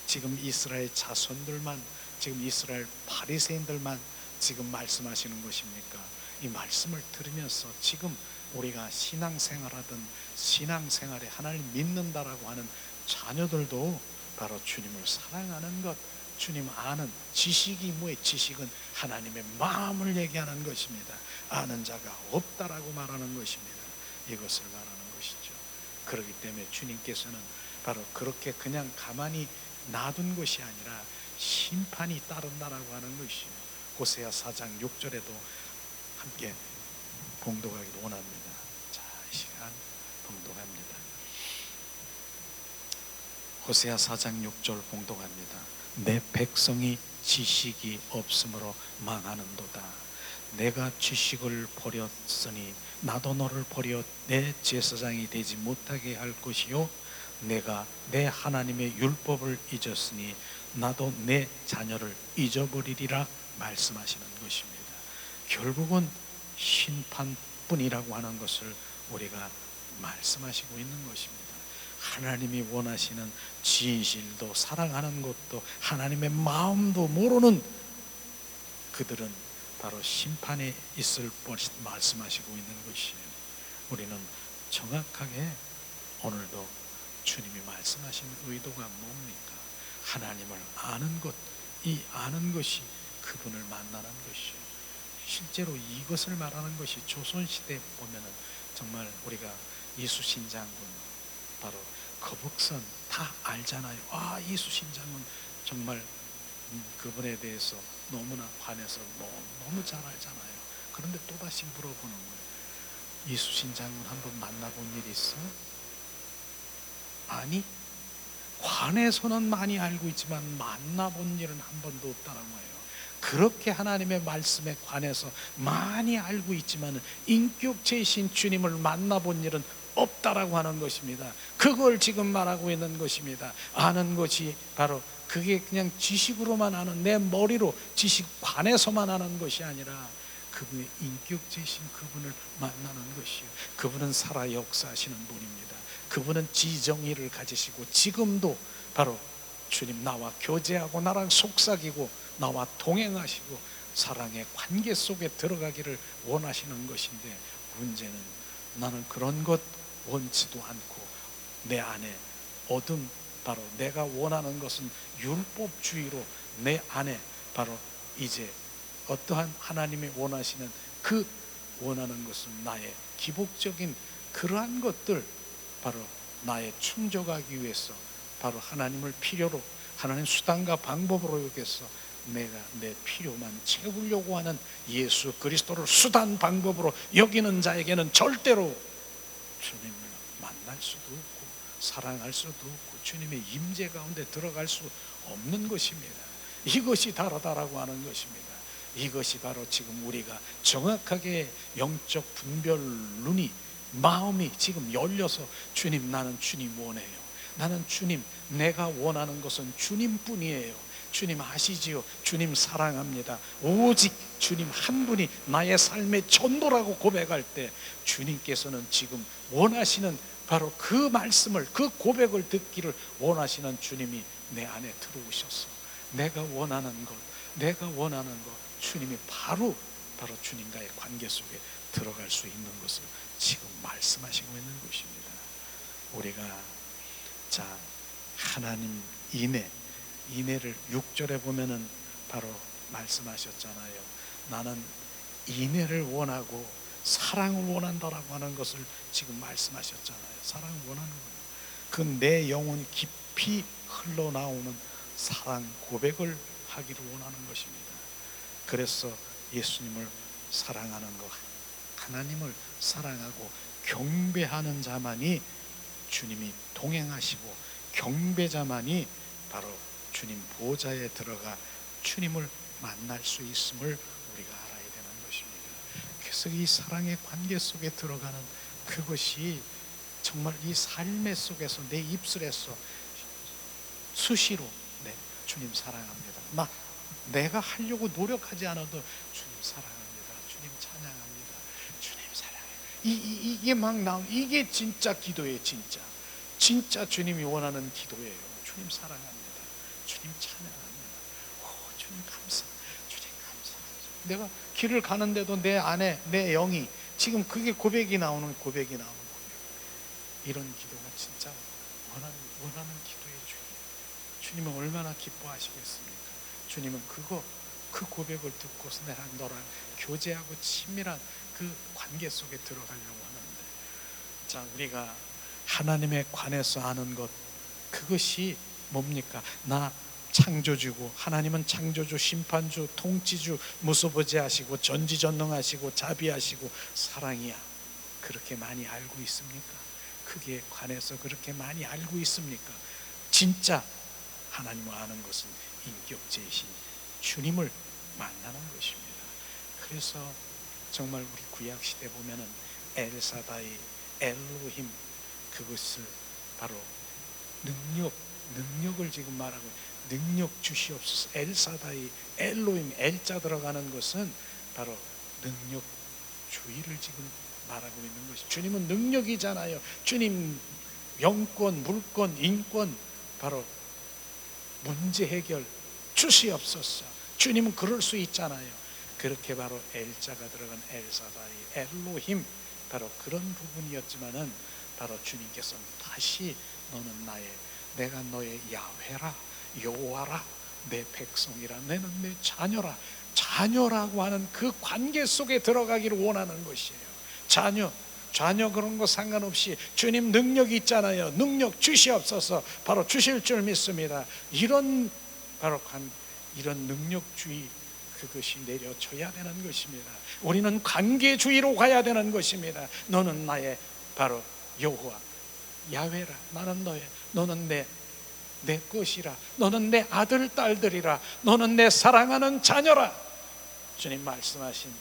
지금 이스라엘 자손들만, 지금 이스라엘 바리새인들만 지금 말씀하시는 것입니까? 이 말씀을 들으면서 지금 우리가 신앙생활하든 신앙생활에 하나님 믿는다라고 하는 자녀들도 바로 주님을 사랑하는 것, 주님 아는 지식이 뭐예요? 지식은 하나님의 마음을 얘기하는 것입니다. 아는 자가 없다라고 말하는 것입니다. 이것을 말하는 것이죠. 그렇기 때문에 주님께서는 바로 그렇게 그냥 가만히 놔둔 것이 아니라 심판이 따른다라고 하는 것이요. 호세아 4장 6절에도 함께 봉독하기를 원합니다. 자, 이 시간 봉독합니다. 호세아 4장 6절 봉독합니다. 내 백성이 지식이 없으므로 망하는도다. 내가 지식을 버렸으니 나도 너를 버려 내 제사장이 되지 못하게 할 것이요, 내가 내 하나님의 율법을 잊었으니 나도 내 자녀를 잊어버리리라 말씀하시는 것입니다. 결국은 심판뿐이라고 하는 것을 우리가 말씀하시고 있는 것입니다. 하나님이 원하시는 진실도 사랑하는 것도 하나님의 마음도 모르는 그들은 바로 심판에 있을 것을 말씀하시고 있는 것이에요. 우리는 정확하게 오늘도 주님이 말씀하신 의도가 뭡니까? 하나님을 아는 것, 이 아는 것이 그분을 만나는 것이에요. 실제로 이것을 말하는 것이 조선시대에 보면은 정말 우리가 이수신장군, 바로 거북선 다 알잖아요. 아, 이수신장은 정말 그분에 대해서 너무나 관해서 너무 잘 알잖아요. 그런데 또다시 물어보는 거예요. 이수신장군 한번 만나본 일 있어? 아니, 관에서는 많이 알고 있지만 만나본 일은 한 번도 없다는 거예요. 그렇게 하나님의 말씀에 관해서 많이 알고 있지만 인격체이신 주님을 만나본 일은 없다라고 하는 것입니다. 그걸 지금 말하고 있는 것입니다. 아는 것이 바로 그게 그냥 지식으로만 아는, 내 머리로 지식관에서만 아는 것이 아니라 그분의 인격체이신 그분을 만나는 것이요, 그분은 살아 역사하시는 분입니다. 그분은 지정의를 가지시고 지금도 바로 주님 나와 교제하고 나랑 속삭이고 나와 동행하시고 사랑의 관계 속에 들어가기를 원하시는 것인데, 문제는 나는 그런 것 원치도 않고 내 안에 어둠, 바로 내가 원하는 것은 율법주의로 내 안에 바로 이제 어떠한 하나님이 원하시는 그 원하는 것은 나의 기복적인 그러한 것들, 바로 나의 충족하기 위해서 바로 하나님을 필요로, 하나님 수단과 방법으로 여겨서 내가 내 필요만 채우려고 하는 예수 그리스도를 수단 방법으로 여기는 자에게는 절대로 주님을 만날 수도 없고 사랑할 수도 없고 주님의 임재 가운데 들어갈 수 없는 것입니다. 이것이 다르다라고 하는 것입니다. 이것이 바로 지금 우리가 정확하게 영적 분별 눈이, 마음이 지금 열려서 주님, 나는 주님 원해요. 나는 주님, 내가 원하는 것은 주님뿐이에요. 주님 아시지요? 주님 사랑합니다. 오직 주님 한 분이 나의 삶의 전부라고 고백할 때 주님께서는 지금 원하시는 바로 그 말씀을, 그 고백을 듣기를 원하시는 주님이 내 안에 들어오셔서 내가 원하는 것, 내가 원하는 것, 주님이 바로 주님과의 관계 속에 들어갈 수 있는 것을 지금 말씀하시고 있는 것입니다. 우리가 자, 하나님 인애를 6절에 보면은 바로 말씀하셨잖아요. 나는 인애를 원하고 사랑을 원한다라고 하는 것을 지금 말씀하셨잖아요. 사랑을 원하는 거예요. 그 내 영혼 깊이 흘러나오는 사랑 고백을 하기를 원하는 것입니다. 그래서 예수님을 사랑하는 것, 하나님을 사랑하고 경배하는 자만이 주님이 동행하시고 경배자만이 바로 주님 보좌에 들어가 주님을 만날 수 있음을 우리가 알아야 되는 것입니다. 그래서 이 사랑의 관계 속에 들어가는 그것이 정말 이 삶의 속에서 내 입술에서 수시로 주님 사랑합니다, 막 내가 하려고 노력하지 않아도 주님 사랑합니다, 주님 찬양합니다, 주님 사랑해요, 이게 막 나오는, 이게 진짜 기도예요. 진짜 주님이 원하는 기도예요. 주님 사랑합니다, 주님 찬양합니다. 오, 주님 감사, 주님 감사합니다. 내가 길을 가는데도 내 안에 내 영이 지금 그게 고백이 나오는 고백. 이런 기도가 진짜 원하는 기도의 주님은 얼마나 기뻐하시겠습니까? 주님은 그 고백을 듣고서 너랑 교제하고 친밀한 그 관계 속에 들어가려고 하는데, 자, 우리가 하나님에 관해서 아는 것, 그것이 뭡니까? 나 창조주고, 하나님은 창조주, 심판주, 통치주, 무소부지하시고 전지전능하시고 자비하시고 사랑이야. 그렇게 많이 알고 있습니까? 크게 관해서 그렇게 많이 알고 있습니까? 진짜 하나님을 아는 것은 인격제이신 주님을 만나는 것입니다. 그래서 정말 우리 구약시대 보면은 엘사다이, 엘로힘, 그것을 바로 능력을 지금 말하고, 능력 주시옵소서. 엘사다이, 엘로힘, 엘자 들어가는 것은 바로 능력주의를 지금 말하고 있는 것이. 주님은 능력이잖아요. 주님 영권, 물권, 인권, 바로 문제 해결 주시옵소서. 주님은 그럴 수 있잖아요. 그렇게 바로 엘자가 들어간 엘사다이, 엘로힘, 바로 그런 부분이었지만은 바로 주님께서는 다시 너는 내가 너의 야훼라, 여호와라, 내 백성이라, 너는 내 자녀라. 자녀라고 하는 그 관계 속에 들어가기를 원하는 것이에요. 자녀 그런 거 상관없이 주님 능력이 있잖아요. 능력 주시옵소서. 바로 주실 줄 믿습니다. 이런 능력주의, 그것이 내려져야 되는 것입니다. 우리는 관계주의로 가야 되는 것입니다. 너는 나의 바로 여호와, 야훼라. 너는 내 것이라. 너는 내 아들 딸들이라. 너는 내 사랑하는 자녀라. 주님 말씀하신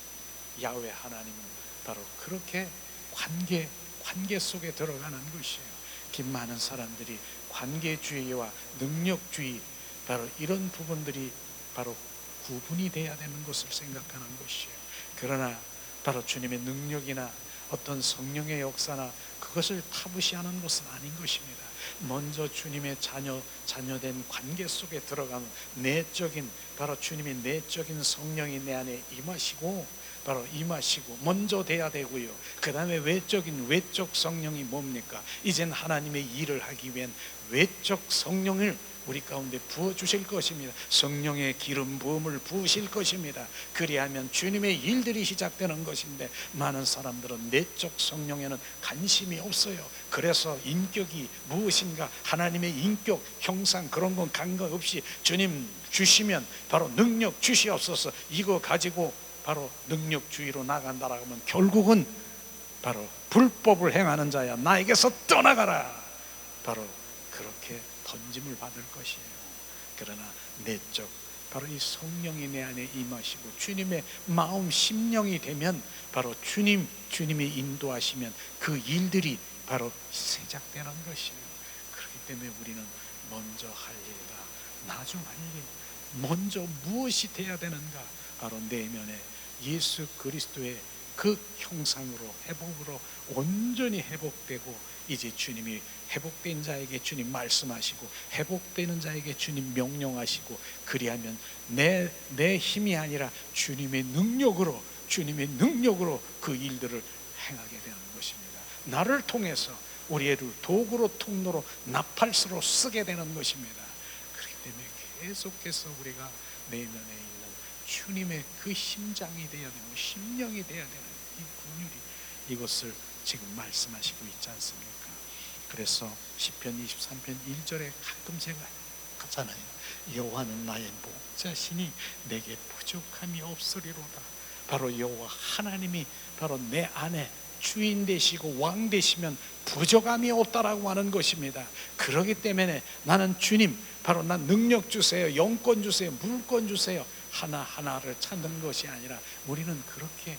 야훼 하나님은 바로 그렇게 관계 속에 들어가는 것이에요. 많은 사람들이 관계주의와 능력주의, 바로 이런 부분들이 바로 구분이 돼야 되는 것을 생각하는 것이에요. 그러나 바로 주님의 능력이나 어떤 성령의 역사나 그것을 타부시하는 것은 아닌 것입니다. 먼저 주님의 자녀된 관계 속에 들어가면 내적인, 바로 주님의 내적인 성령이 내 안에 임하시고 먼저 돼야 되고요. 그 다음에 외적 성령이 뭡니까? 이젠 하나님의 일을 하기 위한 외적 성령을 우리 가운데 부어주실 것입니다. 성령의 기름 부음을 부으실 것입니다. 그리하면 주님의 일들이 시작되는 것인데, 많은 사람들은 내적 성령에는 관심이 없어요. 그래서 인격이 무엇인가, 하나님의 인격, 형상 그런 건 관계없이 주님 주시면 바로 능력 주시옵소서, 이거 가지고 바로 능력주의로 나간다라고 하면 결국은 바로 불법을 행하는 자야, 나에게서 떠나가라, 바로 그렇게 던짐을 받을 것이에요. 그러나 내적, 바로 이 성령이 내 안에 임하시고 주님의 마음 심령이 되면 바로 주님이 인도하시면 그 일들이 바로 시작되는 것이에요. 그렇기 때문에 우리는 먼저 할 일과 나중 할 일, 먼저 무엇이 돼야 되는가, 바로 내면에 예수 그리스도의 그 형상으로, 회복으로 온전히 회복되고, 이제 주님이 회복된 자에게 주님 말씀하시고, 회복되는 자에게 주님 명령하시고, 그리하면 내 힘이 아니라 주님의 능력으로 그 일들을 행하게 되는 것입니다. 나를 통해서 우리를 도구로, 통로로, 나팔수로 쓰게 되는 것입니다. 그렇기 때문에 계속해서 우리가 내면에 있는 주님의 그 심장이 되어야 되고 심령이 되어야 되는 이 긍휼이, 이것을 지금 말씀하시고 있지 않습니까? 그래서 시편 23편 1절에 가끔 제가 하잖아요. 여호와는 나의 목자시니 내게 부족함이 없으리로다. 바로 여호와 하나님이 바로 내 안에 주인 되시고 왕 되시면 부족함이 없다라고 하는 것입니다. 그렇기 때문에 나는 주님, 바로 난 능력 주세요, 영권 주세요, 물권 주세요, 하나하나를 찾는 것이 아니라 우리는 그렇게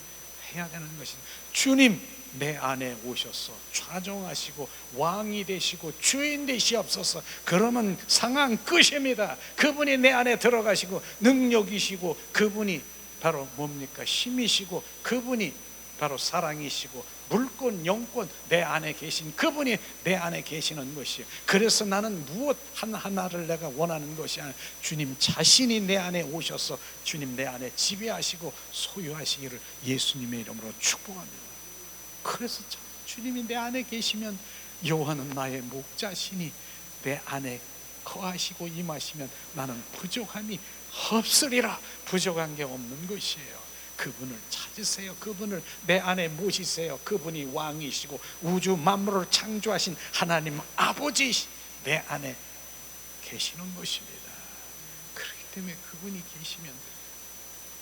해야 되는 것입니다. 주님 내 안에 오셔서 좌정하시고 왕이 되시고 주인 되시옵소서. 그러면 상황 끝입니다. 그분이 내 안에 들어가시고 능력이시고, 그분이 바로 뭡니까? 힘이시고, 그분이 바로 사랑이시고 물권, 영권, 내 안에 계신 그분이 내 안에 계시는 것이에요. 그래서 나는 무엇 하나를 내가 원하는 것이 아니라 주님 자신이 내 안에 오셔서 주님 내 안에 지배하시고 소유하시기를 예수님의 이름으로 축복합니다. 그래서 주님이 내 안에 계시면 여호와는 나의 목자시니 내 안에 거하시고 임하시면 나는 부족함이 없으리라. 부족한 게 없는 것이에요. 그분을 찾으세요. 그분을 내 안에 모시세요. 그분이 왕이시고 우주 만물을 창조하신 하나님 아버지 내 안에 계시는 것입니다. 그렇기 때문에 그분이 계시면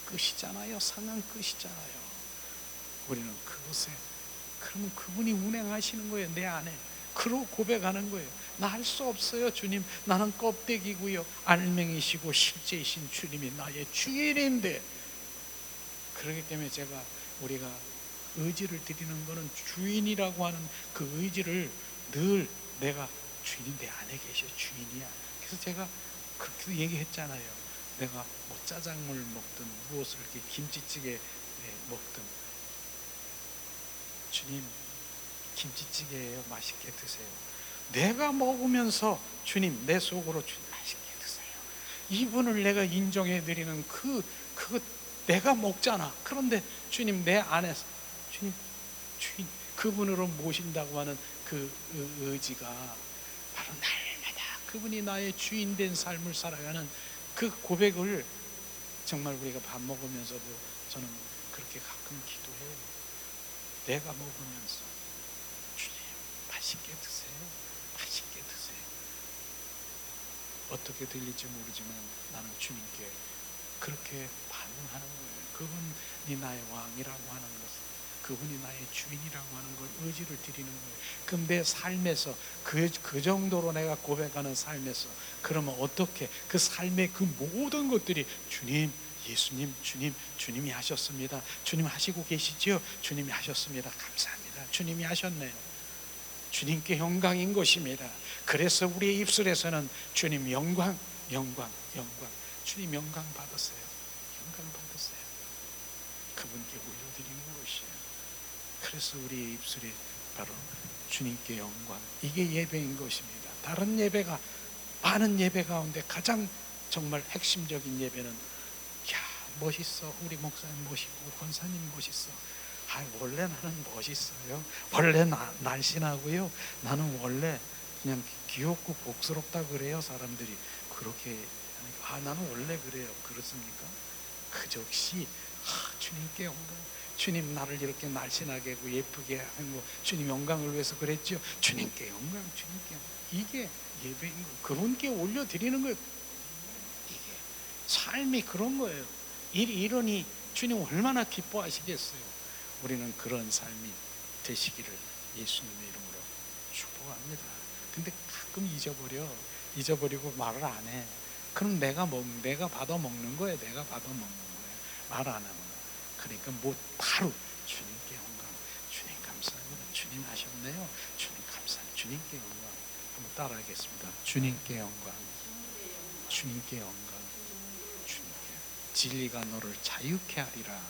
끝이잖아요. 상황 끝이잖아요. 우리는 그곳에 그러면 그분이 운행하시는 거예요. 내 안에. 그러고 고백하는 거예요. 나 할 수 없어요 주님. 나는 껍데기고요. 알맹이시고 실제이신 주님이 나의 주인인데. 그렇기 때문에 우리가 의지를 드리는 것은 주인이라고 하는 그 의지를 늘 내가 주인이 내 안에 계셔. 주인이야. 그래서 제가 그렇게 얘기했잖아요. 내가 뭐 짜장을 먹든 무엇을 이렇게 김치찌개 먹든 주님 김치찌개예요. 맛있게 드세요. 내가 먹으면서 주님 내 속으로 주님 맛있게 드세요. 이분을 내가 인정해 드리는 그거 내가 먹잖아. 그런데 주님 내 안에서 주님 주인 그분으로 모신다고 하는 그 의지가 바로 날마다 그분이 나의 주인 된 삶을 살아가는 그 고백을 정말 우리가 밥 먹으면서도 저는 그렇게 가끔 기도해요. 내가 먹으면서 주님 맛있게 드세요. 맛있게 드세요. 어떻게 들릴지 모르지만 나는 주님께 그렇게 반응하는 거예요. 그분이 나의 왕이라고 하는 것, 그분이 나의 주인이라고 하는 걸 의지를 드리는 거예요. 그럼 내 삶에서 그 정도로 내가 고백하는 삶에서 그러면 어떻게 그 삶의 그 모든 것들이 주님, 예수님, 주님이 하셨습니다. 주님 하시고 계시지요? 주님이 하셨습니다. 감사합니다. 주님이 하셨네요. 주님께 영광인 것입니다. 그래서 우리의 입술에서는 주님 영광, 영광, 영광. 주님 영광 받으세요. 영광 받으세요. 그분께 올려드리는 것이에요. 그래서 우리의 입술이 바로 주님께 영광. 이게 예배인 것입니다. 다른 예배가 많은 예배 가운데 가장 정말 핵심적인 예배는 야 멋있어. 우리 목사님 멋있고 권사님 멋있어. 원래 나는 멋있어요. 원래 날씬하고요. 나는 원래 그냥 귀엽고 복스럽다 그래요. 사람들이 그렇게 나는 원래 그래요. 그렇습니까? 그 즉시 주님께 영광. 주님 나를 이렇게 날씬하게 하고 예쁘게 하는 거 주님 영광을 위해서 그랬죠. 주님께 영광, 주님께 영광. 이게 예배인 거예요. 그분께 올려드리는 거예요. 이게 삶이 그런 거예요. 이러니 주님 얼마나 기뻐하시겠어요. 우리는 그런 삶이 되시기를 예수님의 이름으로 축복합니다. 근데 가끔 잊어버리고 말을 안 해. 그럼 내가 받아 먹는 거예요. 내가 받아 먹는 거예요. 말 안 하면. 그러니까 바로 주님께 영광. 주님 감사합니다. 주님 하셨네요. 주님 감사합니다. 주님께 영광. 한번 따라하겠습니다. 주님께 영광. 주님께 영광. 주님께. 진리가 너를 자유케 하리라.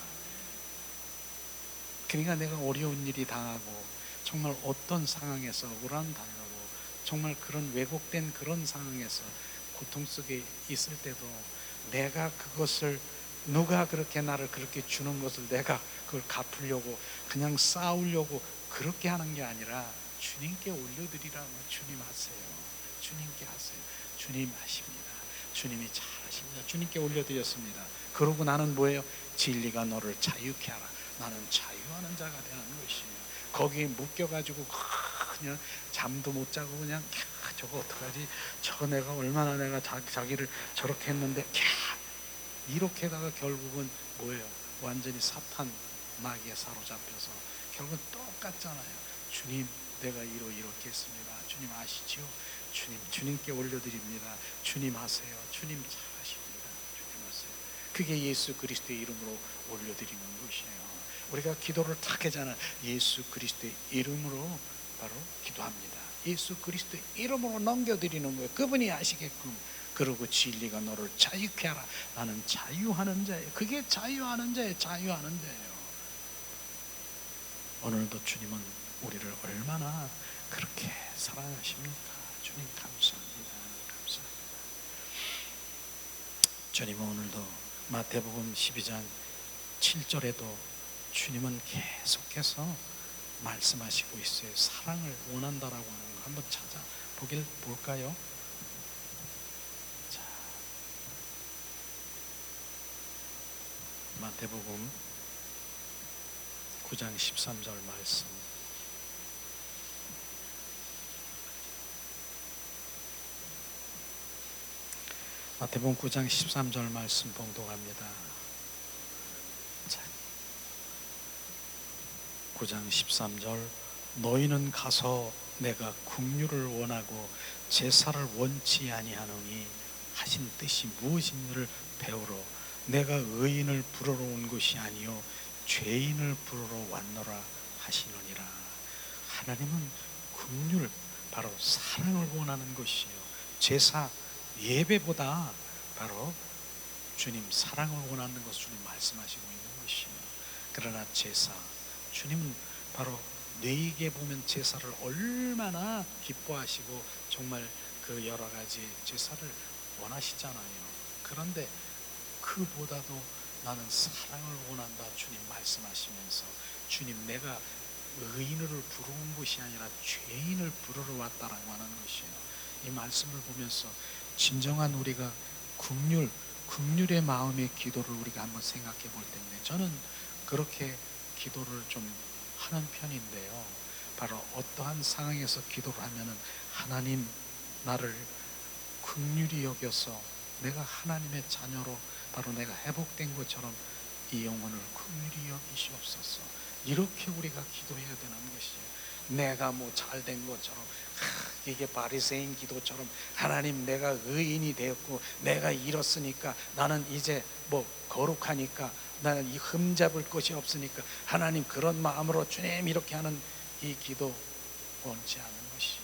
그러니까 내가 어려운 일이 당하고 정말 어떤 상황에서 억울함 당하고 정말 그런 왜곡된 그런 상황에서 고통 속에 있을 때도 내가 그것을 누가 그렇게 나를 그렇게 주는 것을 내가 그걸 갚으려고 그냥 싸우려고 그렇게 하는 게 아니라 주님께 올려드리라고. 주님 하세요. 주님께 하세요. 주님 하십니다. 주님이 잘하십니다. 주님께 올려드렸습니다. 그러고 나는 뭐예요? 진리가 너를 자유케 하라. 나는 자유하는 자가 되는 것이에요. 거기에 묶여가지고 그냥 잠도 못 자고 그냥 저거 어떡하지? 저거 내가 얼마나 내가 자기를 저렇게 했는데 이렇게다가 결국은 뭐예요? 완전히 사탄 마귀에 사로잡혀서 결국은 똑같잖아요. 주님 내가 이렇게 했습니다. 주님 아시죠? 주님께 올려드립니다. 주님 하세요. 주님 잘하십니다. 주님 하세요. 그게 예수 그리스도의 이름으로 올려드리는 것이에요. 우리가 기도를 탁 하잖아. 예수 그리스도의 이름으로 바로 기도합니다. 예수 그리스도의 이름으로 넘겨드리는 거예요. 그분이 하시게끔. 그러고 진리가 너를 자유케 하라. 나는 자유하는 자예요. 그게 자유하는 자예요. 자유하는 자예요. 오늘도 주님은 우리를 얼마나 그렇게 사랑하십니까? 주님 감사합니다. 감사합니다. 주님은 오늘도 마태복음 12장 7절에도 주님은 계속해서 말씀하시고 있어요. 사랑을 원한다라고 하는 거 한번 찾아보길 볼까요? 자, 마태복음 9장 13절 말씀. 마태복음 9장 13절 말씀 봉독합니다. 자, 9장 13절. 너희는 가서 내가 긍휼을 원하고 제사를 원치 아니하노니 하신 뜻이 무엇인지를 배우러 내가 의인을 부르러 온 것이 아니요 죄인을 부르러 왔노라 하시느니라. 하나님은 긍휼, 바로 사랑을 원하는 것이요, 제사, 예배보다 바로 주님 사랑을 원하는 것을 주님 말씀하시고 있는 것이요. 그러나 제사, 주님은 바로 뇌에게 보면 제사를 얼마나 기뻐하시고 정말 그 여러 가지 제사를 원하시잖아요. 그런데 그보다도 나는 사랑을 원한다 주님 말씀하시면서, 주님 내가 의인을 부르는 것이 아니라 죄인을 부르러 왔다라고 하는 것이에요. 이 말씀을 보면서 진정한 우리가 긍휼의 마음의 기도를 우리가 한번 생각해 볼 텐데, 저는 그렇게 기도를 좀 하는 편인데요. 바로 어떠한 상황에서 기도를 하면은 하나님 나를 긍휼히 여겨서 내가 하나님의 자녀로 바로 내가 회복된 것처럼 이 영혼을 긍휼히 여기시옵소서, 이렇게 우리가 기도해야 되는 것이에요. 내가 뭐 잘된 것처럼, 이게 바리새인 기도처럼 하나님 내가 의인이 되었고 내가 이렇으니까 나는 이제 뭐 거룩하니까 나는 이 흠잡을 것이 없으니까 하나님 그런 마음으로 주님 이렇게 하는 이 기도 원치 않은 것이,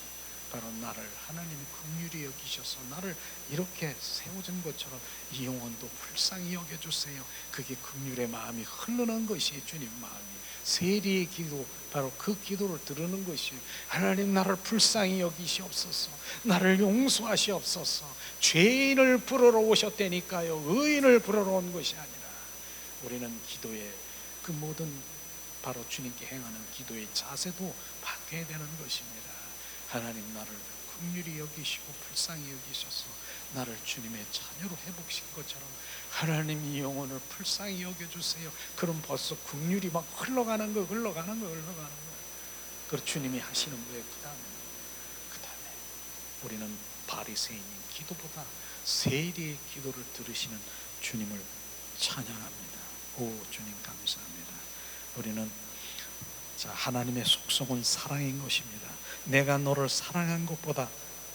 바로 나를 하나님이 긍휼히 여기셔서 나를 이렇게 세워준 것처럼 이 영혼도 불쌍히 여겨주세요. 그게 긍휼의 마음이 흐르는 것이 주님 마음이, 세리의 기도, 바로 그 기도를 들으는 것이에요. 하나님 나를 불쌍히 여기시옵소서, 나를 용서하시옵소서. 죄인을 부르러 오셨다니까요, 의인을 부르러 온 것이 아니라. 우리는 기도의 그 모든 바로 주님께 행하는 기도의 자세도 바뀌어야 되는 것입니다. 하나님 나를 긍휼히 여기시고 불쌍히 여기셔서 나를 주님의 자녀로 회복시킨 것처럼 하나님 이 영혼을 불쌍히 여겨주세요. 그럼 벌써 긍휼이 막 흘러가는 거. 그걸 주님이 하시는 거예요. 그 다음에 우리는 바리새인인 기도보다 세리의 기도를 들으시는 주님을 찬양합니다. 오 주님 감사합니다. 우리는 하나님의 속성은 사랑인 것입니다. 내가 너를 사랑한 것보다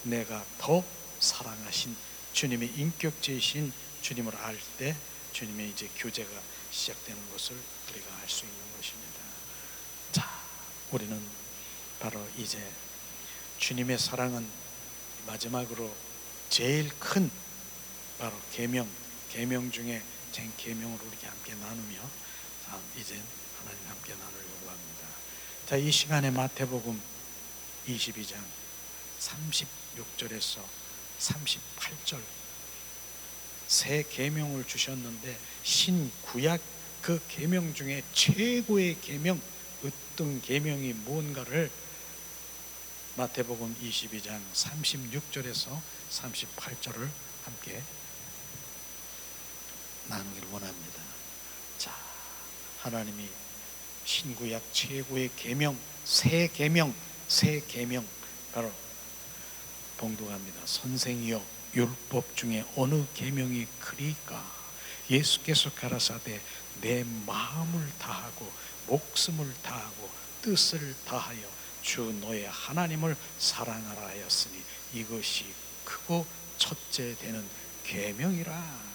내가 더 사랑하신 주님의 인격체이신 주님을 알 때 주님의 이제 교제가 시작되는 것을 우리가 알 수 있는 것입니다. 자, 우리는 바로 이제 주님의 사랑은 마지막으로 제일 큰 바로 계명 중에 제 계명을 우리 함께 나누며 이제 하나님 함께 나누려고 합니다. 자, 이 시간에 마태복음 22장 36절에서 38절 새 계명을 주셨는데, 신구약 그 계명 중에 최고의 계명, 으뜸 계명이 뭔가를 마태복음 22장 36절에서 38절을 함께 나누기를 원합니다. 자, 하나님이 신구약 최고의 계명, 새 계명 바로 봉독합니다. 선생이여, 율법 중에 어느 계명이 크리까? 예수께서 가라사대 내 마음을 다하고 목숨을 다하고 뜻을 다하여 주 너의 하나님을 사랑하라 하였으니 이것이 크고 첫째 되는 계명이라.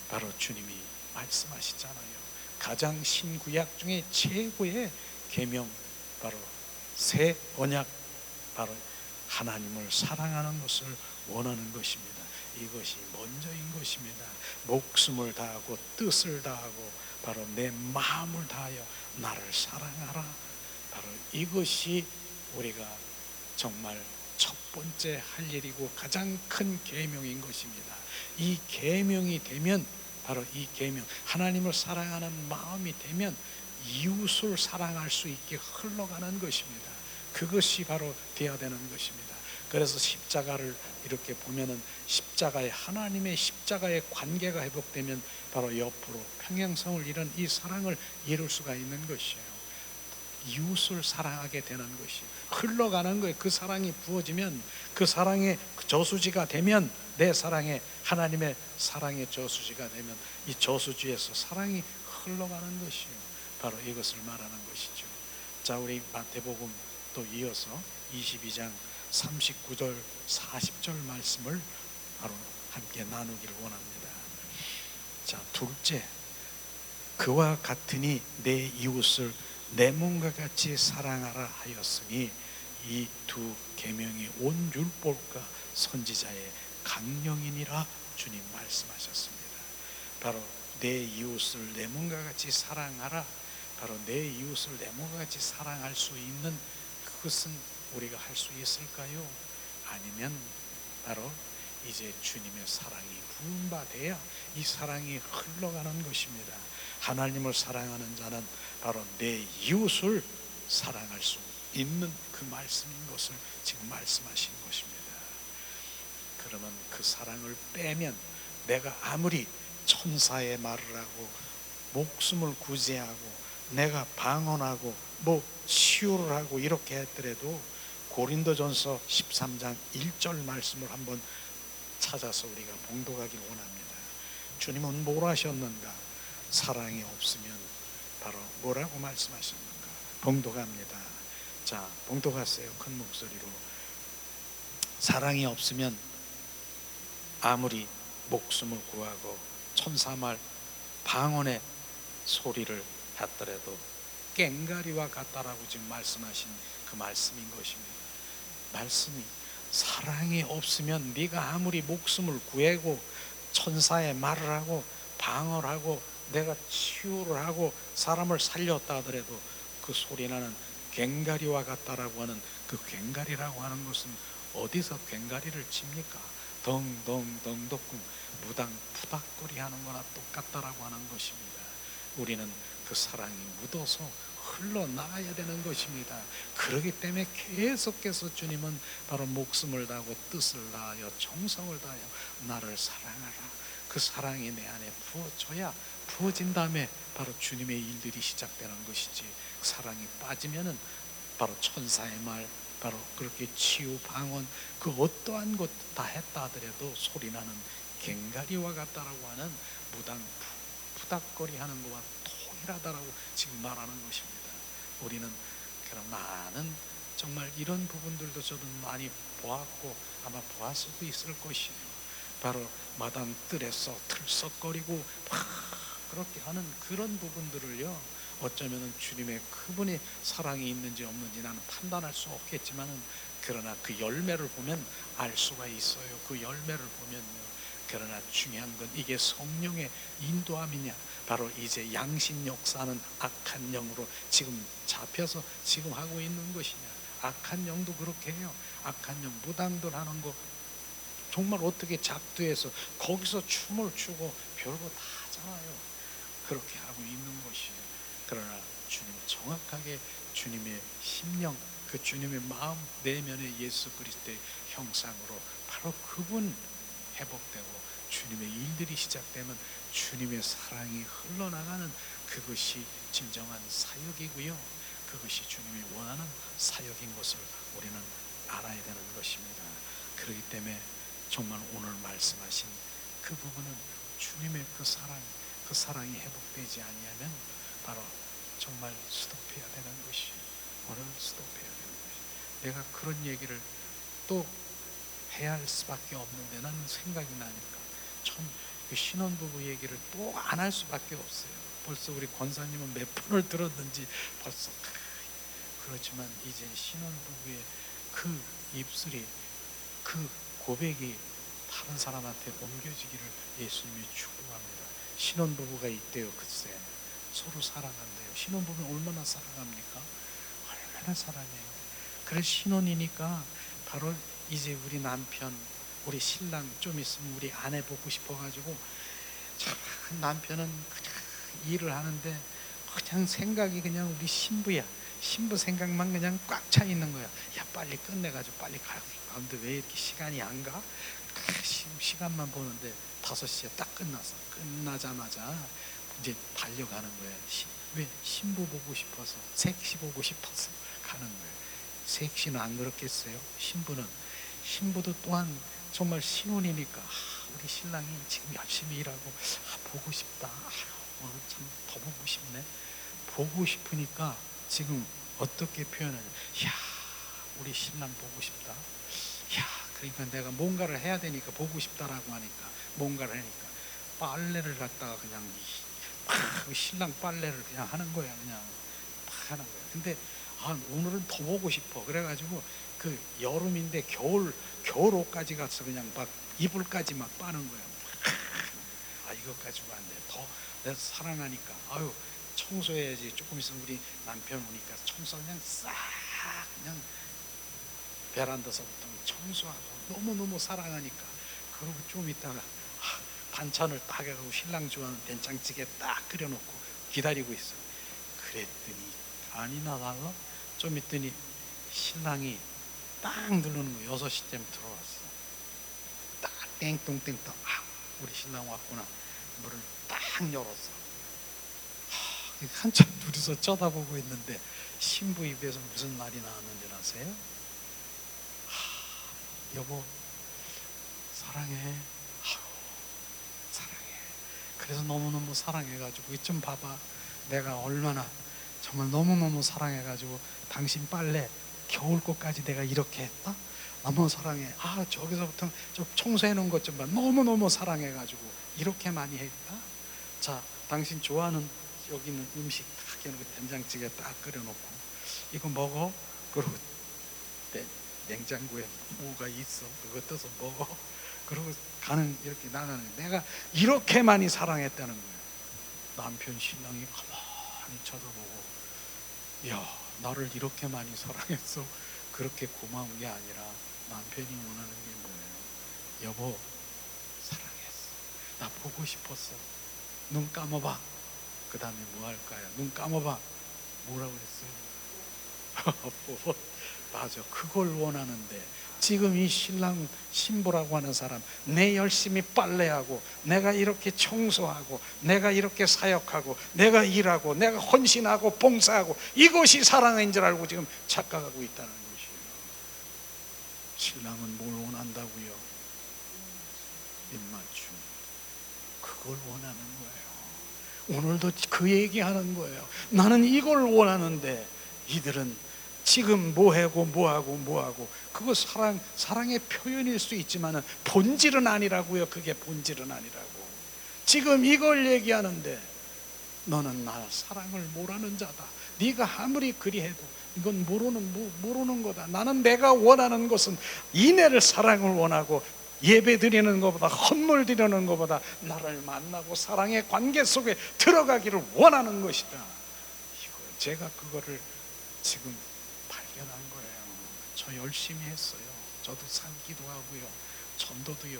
바로 주님이 말씀하시잖아요. 가장 신구약 중에 최고의 계명, 바로 새 언약, 바로 하나님을 사랑하는 것을 원하는 것입니다. 이것이 먼저인 것입니다. 목숨을 다하고 뜻을 다하고 바로 내 마음을 다하여 나를 사랑하라. 바로 이것이 우리가 정말 첫 번째 할 일이고 가장 큰 계명인 것입니다. 이 계명이 되면, 바로 이 계명, 하나님을 사랑하는 마음이 되면 이웃을 사랑할 수 있게 흘러가는 것입니다. 그것이 바로 되어야 되는 것입니다. 그래서 십자가를 이렇게 보면은 십자가에, 하나님의 십자가의 관계가 회복되면 바로 옆으로 평행성을 이룬 이 사랑을 이룰 수가 있는 것이에요. 이웃을 사랑하게 되는 것이 흘러가는 거예요. 그 사랑이 부어지면, 그 사랑의 저수지가 되면, 내 사랑에, 하나님의 사랑의 저수지가 되면 이 저수지에서 사랑이 흘러가는 것이에요. 바로 이것을 말하는 것이죠. 자, 우리 마태복음 또 이어서 22장 39절 40절 말씀을 바로 함께 나누기를 원합니다. 자, 둘째, 그와 같으니 내 이웃을 내 몸과 같이 사랑하라 하였으니 이 두 계명이 온 율법과 선지자의 강령이니라 주님 말씀하셨습니다. 바로 내 이웃을 내 몸과 같이 사랑하라. 바로 내 이웃을 내 몸과 같이 사랑할 수 있는 그것은 우리가 할 수 있을까요? 아니면 바로 이제 주님의 사랑이 부은 바 돼야 이 사랑이 흘러가는 것입니다. 하나님을 사랑하는 자는 바로 내 이웃을 사랑할 수 있는 그 말씀인 것을 지금 말씀하신 것입니다. 그러면 그 사랑을 빼면 내가 아무리 천사의 말을 하고 목숨을 구제하고 내가 방언하고 뭐 치유를 하고 이렇게 했더라도 고린도전서 13장 1절 말씀을 한번 찾아서 우리가 봉독하기를 원합니다. 주님은 뭘 하셨는가? 사랑이 없으면 바로 뭐라고 말씀하셨는가? 봉독합니다. 자, 봉독하세요. 큰 목소리로. 사랑이 없으면 아무리 목숨을 구하고 천사말 방언의 소리를 했더라도 꽹가리와 같다라고 지금 말씀하신 그 말씀인 것입니다. 말씀이 사랑이 없으면 네가 아무리 목숨을 구하고 천사의 말을 하고 방언을 하고 내가 치유를 하고 사람을 살렸다 하더라도 그 소리나는 꽹가리와 같다라고 하는 그 꽹가리라고 하는 것은 어디서 꽹가리를 칩니까? 덩덩덩덕궁 무당 푸닥거리 하는 거나 똑같다라고 하는 것입니다. 우리는 그 사랑이 묻어서 흘러나가야 되는 것입니다. 그렇기 때문에 계속해서 주님은 바로 목숨을 다하고 뜻을 다하여 정성을 다하여 나를 사랑하라. 그 사랑이 내 안에 부어져야, 부어진 다음에 바로 주님의 일들이 시작되는 것이지, 사랑이 빠지면은 바로 천사의 말, 바로 그렇게 치유, 방언, 그 어떠한 것 다 했다 하더라도 소리나는 꽹가리와 같다라고 하는 무당 푸닥거리 하는 것과 동일하다라고 지금 말하는 것입니다. 우리는 그럼 많은 정말 이런 부분들도 저도 많이 보았고 아마 보았을 수도 있을 것이에요. 바로 마당 뜰에서 들썩거리고 막 그렇게 하는 그런 부분들을요, 어쩌면은 주님의 그분의 사랑이 있는지 없는지 나는 판단할 수 없겠지만은, 그러나 그 열매를 보면 알 수가 있어요. 그 열매를 보면요. 그러나 중요한 건 이게 성령의 인도함이냐, 바로 이제 양심 역사는 악한 영으로 지금 잡혀서 지금 하고 있는 것이냐. 악한 영도 그렇게 해요. 악한 영, 무당들 하는 거 정말 어떻게 작두해서 거기서 춤을 추고 별거 다 하잖아요. 그렇게 하고 있는 것이에요. 그러나 주님 정확하게 주님의 심령, 그 주님의 마음 내면의 예수 그리스도의 형상으로 바로 그분 회복되고 주님의 일들이 시작되면 주님의 사랑이 흘러나가는 그것이 진정한 사역이고요. 그것이 주님이 원하는 사역인 것을 우리는 알아야 되는 것입니다. 그렇기 때문에 정말 오늘 말씀하신 그 부분은 주님의 그 사랑이 회복되지 아니하면 바로 정말 스톱해야 되는 것이, 오늘 스톱해야 되는 것이. 내가 그런 얘기를 또 해야 할 수밖에 없는데 나는 생각이 나니까 참 그 신혼부부 얘기를 또 안 할 수밖에 없어요. 벌써 우리 권사님은 몇 번을 들었는지 벌써. 그렇지만 이제 신혼부부의 그 입술이, 그 고백이 다른 사람한테 옮겨지기를 예수님이 축복합니다. 신혼부부가 있대요. 글쎄 서로 사랑한대요. 신혼부부는 얼마나 사랑합니까? 얼마나 사랑해요. 그래서 신혼이니까 바로 이제 우리 남편, 우리 신랑 좀 있으면 우리 아내 보고 싶어가지고, 참 남편은 그냥 일을 하는데 그냥 생각이 그냥 우리 신부야. 신부 생각만 그냥 꽉 차 있는 거야. 야, 빨리 끝내가지고 빨리 가고. 근데 왜 이렇게 시간이 안 가? 시간만 보는데 5시에 딱 끝났어. 끝나자마자 이제 달려가는 거예요. 왜? 신부 보고 싶어서, 색시 보고 싶어서 가는 거예요. 색시는 안 그렇겠어요? 신부도 또한 정말 신혼이니까 우리 신랑이 지금 열심히 일하고 보고 싶다. 오늘 참 더 보고 싶네. 보고 싶으니까 지금 어떻게 표현하냐? 야, 우리 신랑 보고 싶다. 야, 그러니까 내가 뭔가를 해야 되니까 보고 싶다라고 하니까 뭔가를 하니까 빨래를 갖다가 그냥 막 신랑 빨래를 그냥 하는 거야. 그냥 막 하는 거야. 근데 오늘은 더 보고 싶어. 그래가지고 그 여름인데 겨울 옷까지 가서 그냥 막 이불까지 막 빠는 거야. 이거 가지고 안 돼. 더 내가 사랑하니까 청소해야지. 조금 있으면 우리 남편 오니까 청소 그냥 싹 그냥 베란다서부터 청소하고 너무너무 사랑하니까. 그러고 좀 있다가 반찬을 딱 해가지고 신랑 좋아하는 된장찌개 딱 끓여놓고 기다리고 있어. 그랬더니 아니나 달라 좀 있더니 신랑이 딱 누르는 거. 6시쯤 들어왔어. 딱 땡뚱땡뚱. 우리 신랑 왔구나. 문을 딱 열었어. 한참 둘이서 쳐다보고 있는데 신부 입에서 무슨 말이 나왔는지 아세요? 여보 사랑해. 사랑해. 그래서 너무너무 사랑해가지고 좀 봐봐. 내가 얼마나 정말 너무너무 사랑해가지고 당신 빨래 겨울것까지 내가 이렇게 했다? 너무 사랑해. 저기서부터 좀 청소해 놓은 것 좀 봐. 너무너무 사랑해가지고 이렇게 많이 했다? 자, 당신 좋아하는 여기 있는 음식 딱 해놓고 된장찌개 딱 끓여놓고 이거 먹어? 그러고 냉장고에 뭐가 있어. 그거 떠서 먹어. 그러고 이렇게 나가는 거야. 내가 이렇게 많이 사랑했다는 거예요. 남편 신랑이 가만히 쳐다보고, 야, 나를 이렇게 많이 사랑했어. 그렇게 고마운 게 아니라 남편이 원하는 게 뭐예요? 여보 사랑했어. 나 보고 싶었어. 눈 감아봐. 그 다음에 뭐 할까요? 눈 감아봐. 뭐라고 그랬어요? 맞아. 그걸 원하는데 지금 이 신랑 신부라고 하는 사람, 내 열심히 빨래하고 내가 이렇게 청소하고 내가 이렇게 사역하고 내가 일하고 내가 헌신하고 봉사하고 이것이 사랑인 줄 알고 지금 착각하고 있다는 것이에요. 신랑은 뭘 원한다고요? 입맞춤. 그걸 원하는 거예요. 오늘도 그 얘기하는 거예요. 나는 이걸 원하는데 이들은 지금 뭐하고 그거 사랑의 표현일 수 있지만 본질은 아니라고요. 그게 본질은 아니라고. 지금 이걸 얘기하는데 너는 나 사랑을 모르는 자다. 네가 아무리 그리해도 이건 모르는 거다. 나는 내가 원하는 것은 이내를 사랑을 원하고 예배 드리는 것보다 헌물 드리는 것보다 나를 만나고 사랑의 관계 속에 들어가기를 원하는 것이다. 제가 그거를 지금 발견한 거예요. 저 열심히 했어요. 저도 살기도 하고요. 전도도요.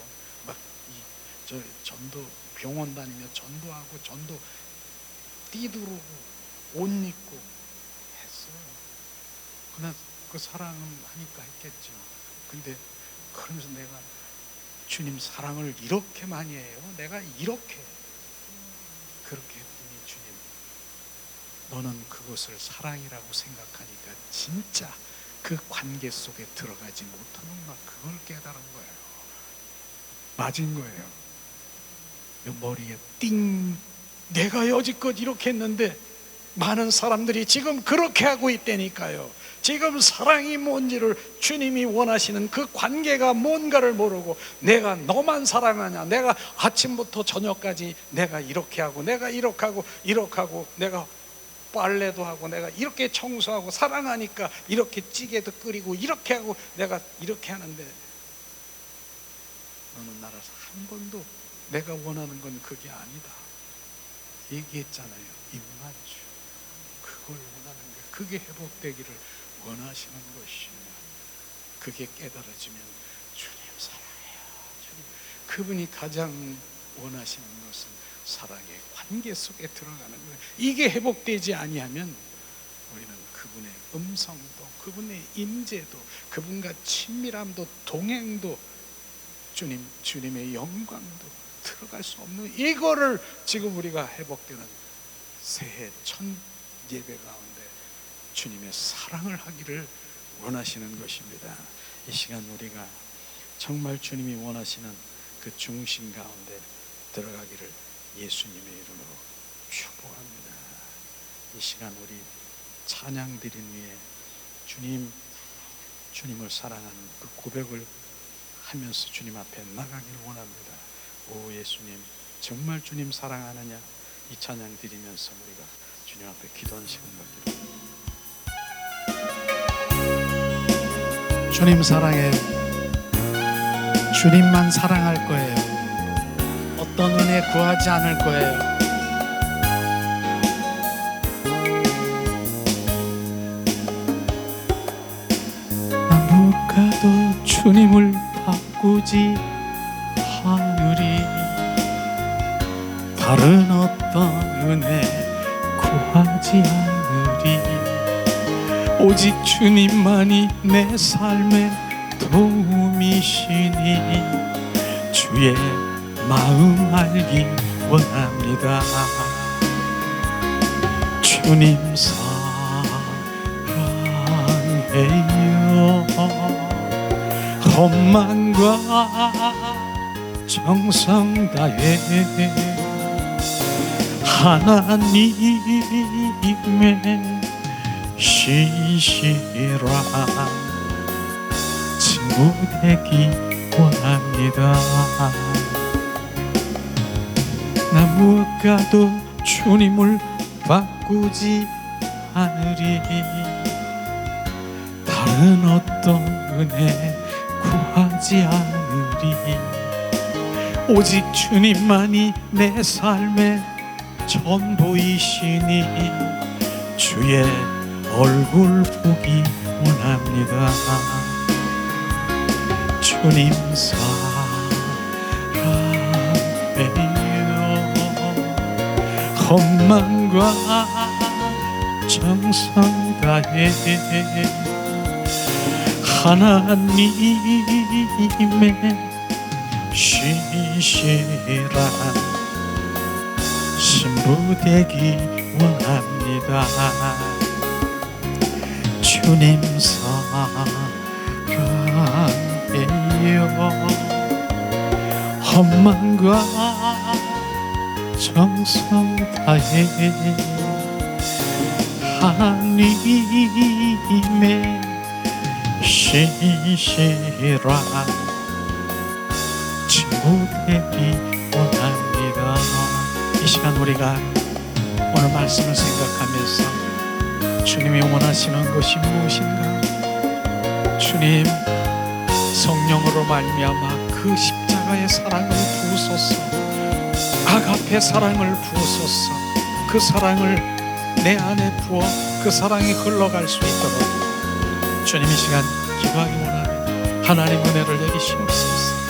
저 전도 병원 다니며 전도하고 전도 띠두르고 옷 입고 했어요. 그러나 그 사랑은 하니까 했겠죠. 근데 그러면서 내가 주님 사랑을 이렇게 많이 해요. 내가 이렇게 그렇게 했더니 주님 너는 그것을 사랑이라고 생각하니까 진짜 그 관계 속에 들어가지 못하는구나. 그걸 깨달은 거예요. 맞은 거예요. 머리에 띵. 내가 여지껏 이렇게 했는데 많은 사람들이 지금 그렇게 하고 있다니까요. 지금 사랑이 뭔지를 주님이 원하시는 그 관계가 뭔가를 모르고 내가 너만 사랑하냐, 내가 아침부터 저녁까지 내가 이렇게 하고 내가 이렇게 하고 내가 빨래도 하고 내가 이렇게 청소하고 사랑하니까 이렇게 찌개도 끓이고 이렇게 하고 내가 이렇게 하는데 너는 나라서 한 번도 내가 원하는 건 그게 아니다 얘기했잖아요. 입맞춤. 그걸 원하는 게 그게 회복되기를 원하시는 것이며, 그게 깨달아지면 주님 사랑해요, 주님. 그분이 가장 원하시는 것은 사랑의 관계 속에 들어가는 거예요. 이게 회복되지 아니하면 우리는 그분의 음성도, 그분의 임재도, 그분과 친밀함도, 동행도, 주님의 영광도 들어갈 수 없는, 이거를 지금 우리가 회복되는 새해 첫 예배 가운데 주님의 사랑을 하기를 원하시는 것입니다. 이 시간 우리가 정말 주님이 원하시는 그 중심 가운데 들어가기를 예수님의 이름으로 축복합니다. 이 시간 우리 찬양 드린 위에 주님을 사랑하는 그 고백을 하면서 주님 앞에 나가기를 원합니다. 오 예수님, 정말 주님 사랑하느냐? 이 찬양 드리면서 우리가 주님 앞에 기도하는 시간 갖기를. 주님 사랑해요. 주님만 사랑할 거예요. 어떤 은혜 구하지 않을 거예요. 아무가도 주님을 바꾸지 않으리. 다른 어떤 은혜 구하지 않으리. 오직 주님만이 내 삶의 도움이시니 주의 마음 알기 원합니다. 주님 사랑해요. 헌만과 정성 다해 하나님의 신실한 친구 되기 원합니다. 나 무엇과도 주님을 바꾸지 않으리. 다른 어떤 은혜 구하지 않으리. 오직 주님만이 내 삶의 전부이시니 주의 얼굴 보기 원합니다. 주님 사랑해요. 헌만과 정성 다해 하나님의 신실한 신부 되기 원합니다. 주님 사랑해요. 헌만과 정성 다해 하나님의 신실한 친구 되기 원합니다. 이 시간 우리가 오늘 말씀을 생각하면서 주님이 원하시는 것이 무엇인가? 주님, 성령으로 말미암아 그 십자가의 사랑을 부으소서. 아가페 사랑을 부으소서. 그 사랑을 내 안에 부어 그 사랑이 흘러갈 수 있도록 주님 이 시간 기도하기 원합니다. 하나님 은혜를 내리시옵소서.